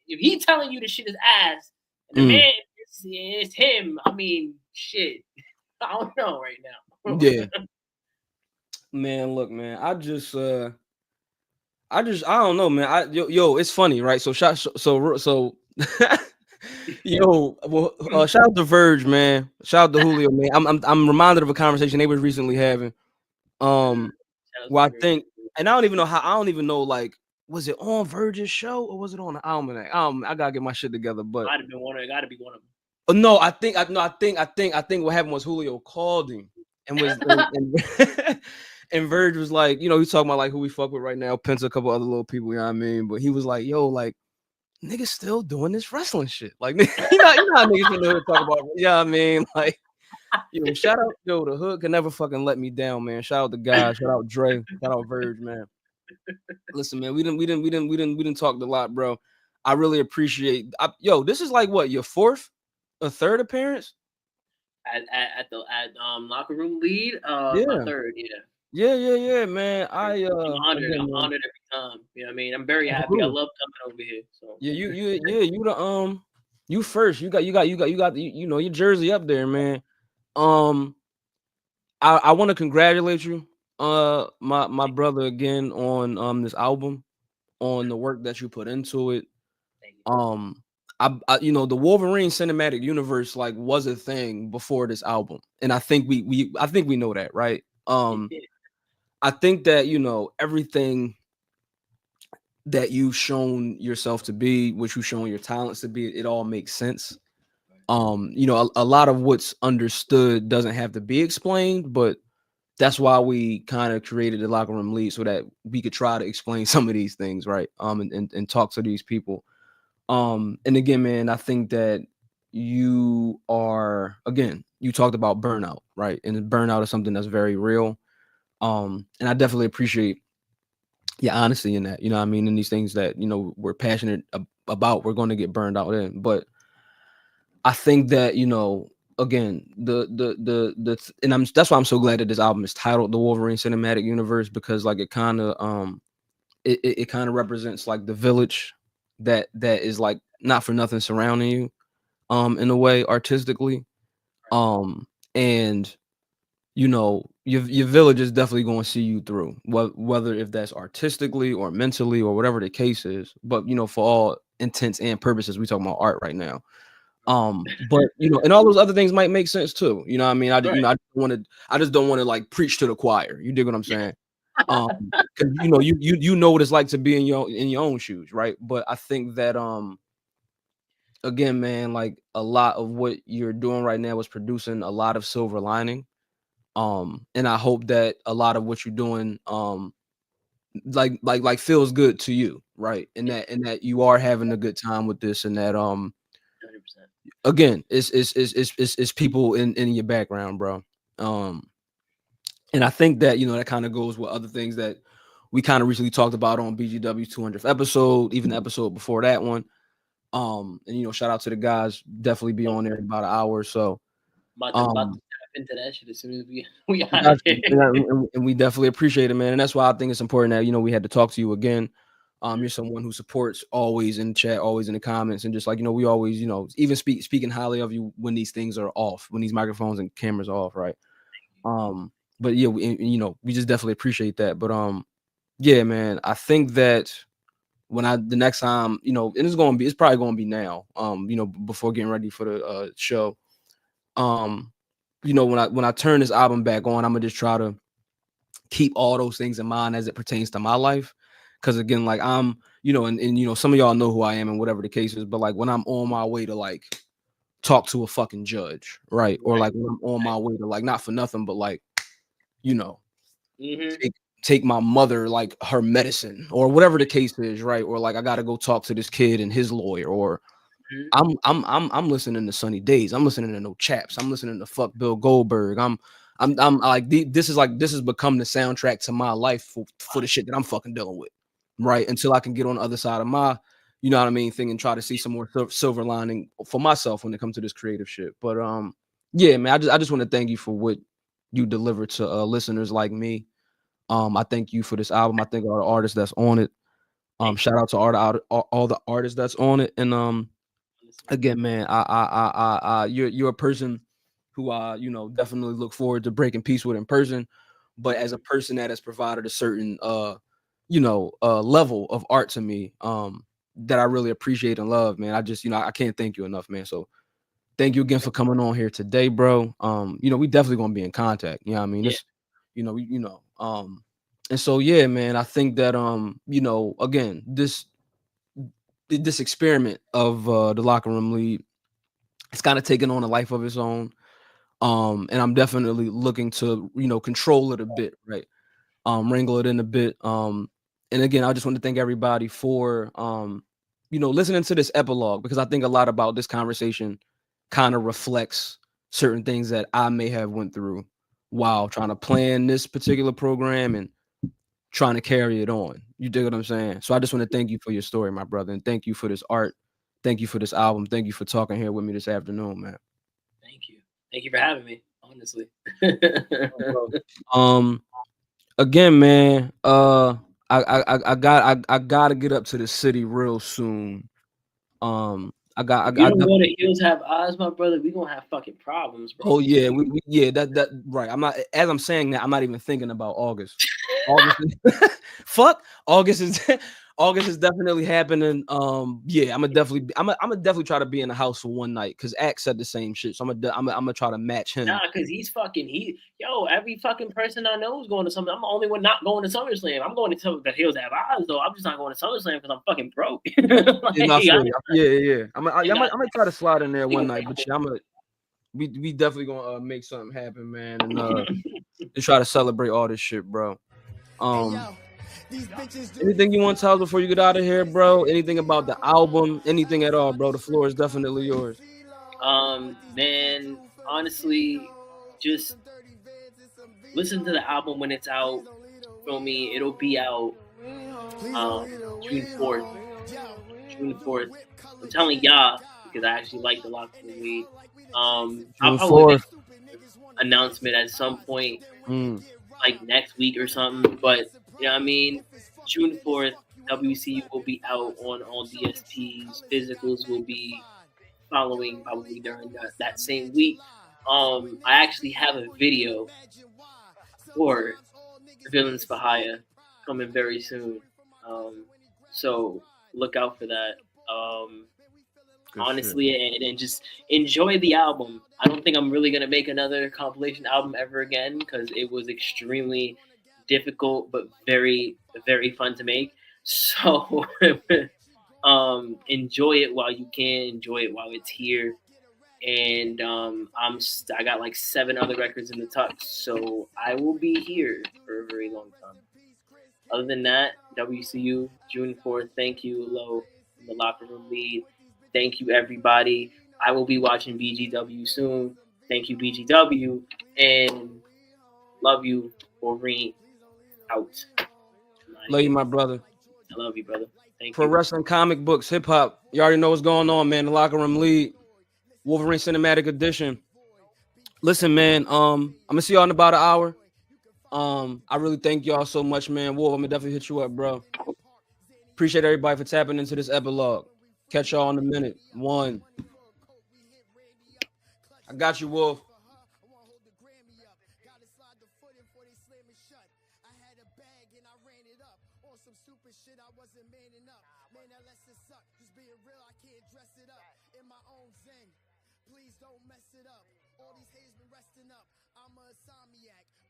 if he's telling you the shit is ass, and the man it's him. I mean, shit. I don't know right now. Yeah. Man, look, man. I don't know, man. Yo, it's funny, right? So yo, well, shout out to Verge, man. Shout out to Julio, man. I'm reminded of a conversation they was recently having. Well, I think, and I don't even know like, was it on Verge's show or was it on the Almanac? I gotta get my shit together, but Might have been one. It got to be one of them. No, I think what happened was Julio called him and was and Verge was like, you know, he's talking about like who we fuck with right now, Pence, a couple other little people, you know what I mean? But he was like, yo, like, niggas still doing this wrestling shit. Like, you know how niggas in the hood talk about, you know what I mean? Like, yo, shout out, yo, the hood can never fucking let me down, man. Shout out the guys, shout out Dre, shout out Verge, man. Listen, man, we didn't talk a lot, bro. I really appreciate. Yo, this is like what, your fourth or third appearance at Locker Room Lead. Yeah. My third, yeah, man. I'm honored. I'm honored every time. You know what I mean? I'm very happy. I love coming over here. So you first. You got your jersey up there, man. I want to congratulate you, my brother, again on this album, on the work that you put into it. I the Wolverine cinematic universe like was a thing before this album, and I think we know that, right? I think that everything that you've shown yourself to be, which you've shown your talents to be, it all makes sense. A lot of what's understood doesn't have to be explained, but that's why we kind of created the Locker Room Lead, so that we could try to explain some of these things, right? And talk to these people. And again, man, I think that you talked about burnout, right? And burnout is something that's very real. And I definitely appreciate your honesty in that, you know what I mean? In these things that, we're passionate about, we're going to get burned out in. But I think that, again, that's why I'm so glad that this album is titled The Wolverine Cinematic Universe, because like it kind of it kind of represents like the village that is like not for nothing surrounding you in a way artistically, and your village is definitely going to see you through, whether if that's artistically or mentally or whatever the case is. But for all intents and purposes, we talking about art right now. But and all those other things might make sense too. You know what I mean? I just don't want to like preach to the choir. You dig what I'm saying? Because you know what it's like to be in your own shoes, right? But I think that again, man, like a lot of what you're doing right now is producing a lot of silver lining. And I hope that a lot of what you're doing like feels good to you, right? And that you are having a good time with this, and that 100%. Again, it's people in your background, bro. And I think that that kind of goes with other things that we kind of recently talked about on BGW's 200th episode, even the episode before that one. And shout out to the guys, definitely be on there in about an hour or so. About to tap into that shit as soon as we out here. And we definitely appreciate it, man. And that's why I think it's important that we had to talk to you again. You're someone who supports always in the chat, always in the comments, and just like we always even speaking highly of you when these things are off, when these microphones and cameras are off, right? But yeah, we just definitely appreciate that. But yeah, man, I think that when the next time, and it's probably gonna be now, before getting ready for the show, when I turn this album back on, I'm gonna just try to keep all those things in mind as it pertains to my life. Because again, like I'm, and some of y'all know who I am and whatever the case is, but like when I'm on my way to like talk to a fucking judge, right? Or like when I'm on my way to like, not for nothing, but like, take my mother like her medicine or whatever the case is, right? Or like I gotta go talk to this kid and his lawyer, or I'm listening to Sunny Days. I'm listening to No Chaps. I'm listening to Fuck Bill Goldberg. I'm like this has become the soundtrack to my life for the shit that I'm fucking dealing with, right? Until I can get on the other side of my, you know what I mean, thing and try to see some more silver lining for myself when it comes to this creative shit. But yeah, man, I just want to thank you for what you deliver to listeners like me. I thank you for this album. I thank all the artists that's on it. Shout out to all the artists that's on it. And again, man, you're a person who I, you know, definitely look forward to breaking peace with in person. But as a person that has provided a certain level of art to me, that I really appreciate and love, man. I just, I can't thank you enough, man. So thank you again for coming on here today, bro. We definitely gonna be in contact. You know what I mean? This, and so yeah, man, I think that again, this experiment of the locker room lead, it's kind of taken on a life of its own. And I'm definitely looking to, control it a bit, right? Wrangle it in a bit. And again, I just want to thank everybody for listening to this epilogue, because I think a lot about this conversation kind of reflects certain things that I may have went through while trying to plan this particular program and trying to carry it on. You dig what I'm saying? So I just want to thank you for your story, my brother, and thank you for this art. Thank you for this album. Thank you for talking here with me this afternoon, man. Thank you. Thank you for having me, honestly. Again, man, I gotta get up to the city real soon. You don't go to Hills Have Eyes, my brother. We gonna have fucking problems, bro. Oh yeah, that right. I'm not, as I'm saying that, I'm not even thinking about August. August is definitely happening. Yeah, I'm gonna definitely try to be in the house for one night, because Axe said the same shit. So I'm gonna try to match him. Nah, because every fucking person I know is going to something. I'm the only one not going to SummerSlam. I'm going to the Hills Have Eyes, though. I'm just not going to SummerSlam because I'm fucking broke. Yeah. I'm gonna try to slide in there one night, but yeah, we definitely gonna make something happen, man, and try to celebrate all this shit, bro. Anything you want to tell us before you get out of here, bro? Anything about the album? Anything at all, bro? The floor is definitely yours. Man, honestly, just listen to the album when it's out. Feel me? It'll be out June 4th. I'm telling y'all because I actually like the Locker Room Lead. I'll probably make an announcement at some point, like next week or something. But you know what I mean? June 4th, WCU will be out on all DSPs. Physicals will be following probably during that same week. I actually have a video for Villains for Hire coming very soon. So look out for that. Honestly, and just enjoy the album. I don't think I'm really gonna make another compilation album ever again, because it was extremely difficult but very, very fun to make. So enjoy it while you can. Enjoy it while it's here. And I got like 7 other records in the tuck, so I will be here for a very long time. Other than that, WCU June 4th. Thank you, Lo, the Locker Room Lead. Thank you, everybody. I will be watching BGW soon. Thank you, BGW, and love you, Wulverine. Out. Love you, my brother. I love you, brother. Thank Pro you. wrestling, comic books, hip hop. You already know what's going on, man. The Locker Room Lead, Wulverine Cinematic Edition. Listen, man. I'm gonna see y'all in about an hour. I really thank y'all so much, man. Wolf, I'm gonna definitely hit you up, bro. Appreciate everybody for tapping into this epilogue. Catch y'all in a minute. 1. I got you, Wolf.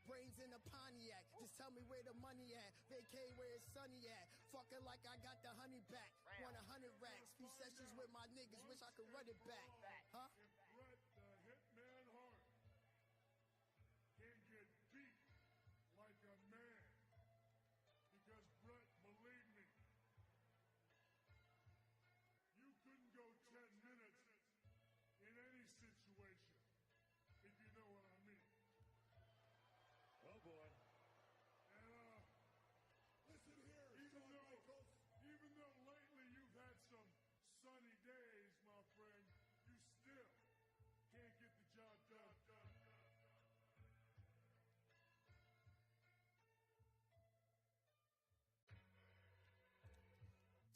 Brains in a Pontiac. Just tell me where the money at. Vacay where it's sunny at. Fucking like I got the honey back. Want 100 racks. Few sessions with my niggas. Wish I could run it back. Huh?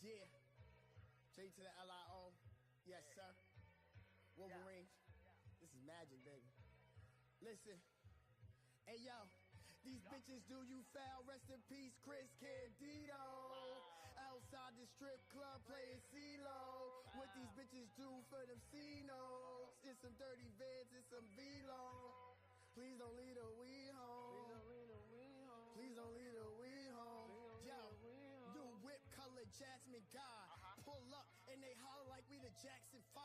Yeah. J to the LIO. Yes, sir. Wulverine. This is magic, baby. Listen. Hey, yo. These bitches do you foul. Rest in peace, Chris Candido. Outside the strip club playing CeeLo. What these bitches do for them C-No's. It's some dirty vids, it's some V-Long. Please don't leave the weed home. Please don't leave the weed home. Yo, new whip color Jasmine God. Pull up and they holler like we the Jackson 5.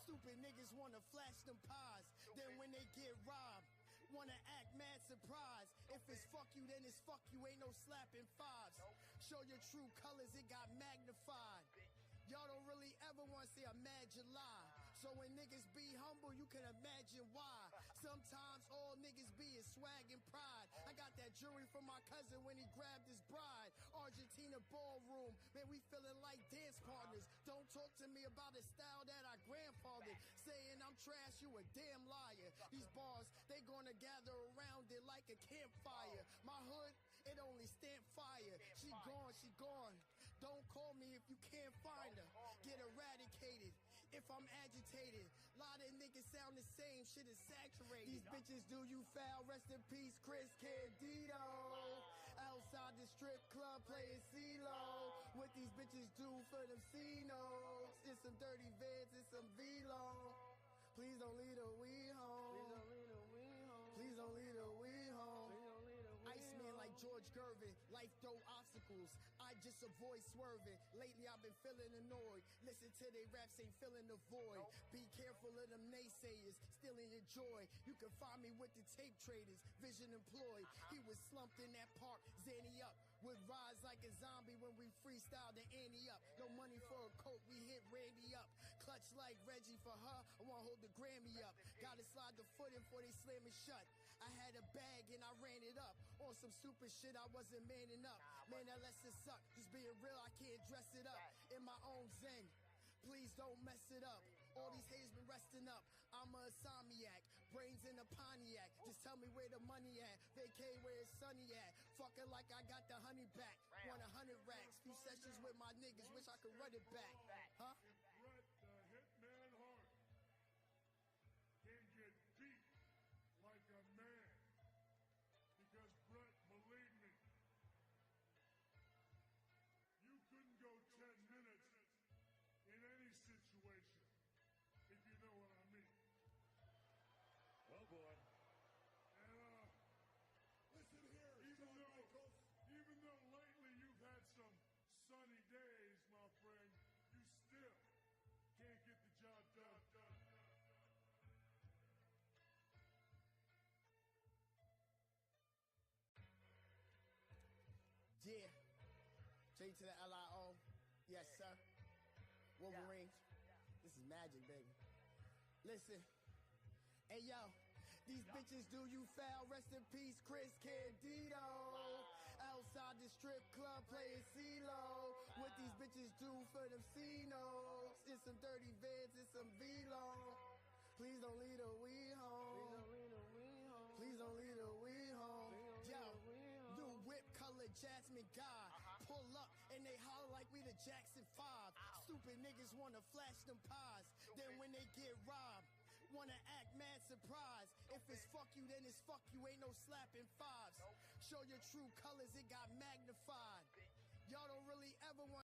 Stupid niggas wanna flash them pies. Then when they get robbed, wanna act mad surprised. If it's fuck you, then it's fuck you. Ain't no slapping fives. Show your true colors, it got magnified. Y'all don't really ever want to see a mad July. So when niggas be humble, you can imagine why. Sometimes all niggas be is swag and pride. I got that jewelry from my cousin when he grabbed his bride. Argentina ballroom, man, we feeling like dance partners. Don't talk to me about a style that I grandfathered. Saying I'm trash, you a damn liar. These bars, they gonna gather around it like a campfire. My hood, it only stand fire. She gone. Don't call me if you can't find her. Get eradicated if I'm agitated. Lot of niggas sound the same, shit is saturated. These bitches do you foul. Rest in peace, Chris Candido. Outside the strip club playing CeeLo. What these bitches do for them C-No's. It's some dirty vids, it's some V-Long. Please don't leave the weed home. Please don't leave the weed home. Iceman like George Gervin, life throw obstacles, I just avoid swerving. Lately I've been feeling annoyed, listen to they raps, ain't filling the void. Be careful of them naysayers, stealing your joy. You can find me with the tape traders, vision employed. He was slumped in that park, Zanny up, would rise like a zombie when we freestyle the Annie up. No money for a coat, we hit Randy up. Clutch like Reggie for her, I wanna hold the Grammy up. Gotta slide the foot in before they slam it shut. I had a bag and I ran it up. On some stupid shit, I wasn't manning up. Man, that lesson suck. Just being real, I can't dress it up. In my own zen. Please don't mess it up. All these haters been resting up. I'm a insomniac, brains in a Pontiac. Just tell me where the money at. Vacay where it's sunny at. Fucking like I got the honey back. Want 100 racks. Few sessions with my niggas. Wish I could run it back. Huh? If Bret the Hitman Hart can get beat like a man, because Bret, believe me, you couldn't go 10 minutes in any situation, if you know what I mean. Oh boy. And listen here, even though lately you've had some sunny days, my friend, you still can't get the job done. Yeah. J to the LIO. Yes, sir. Wulverine. This is magic, baby. Listen. Hey, yo. These bitches do you foul. Rest in peace, Chris Candido. Outside the strip club playing CeeLo. What these bitches do for them C-No's. It's some dirty vids, it's some V-Long. Please don't leave the weed home. Please don't leave the weed home. Yo, new whip color Jasmine God. Pull up and they holler like we the Jackson 5. Stupid niggas wanna flash them pies. Then when they get robbed, wanna act mad surprised. If it's fuck you, then it's fuck you. Ain't no slapping fives. Show your true colors, it got magnified. Y'all don't really ever want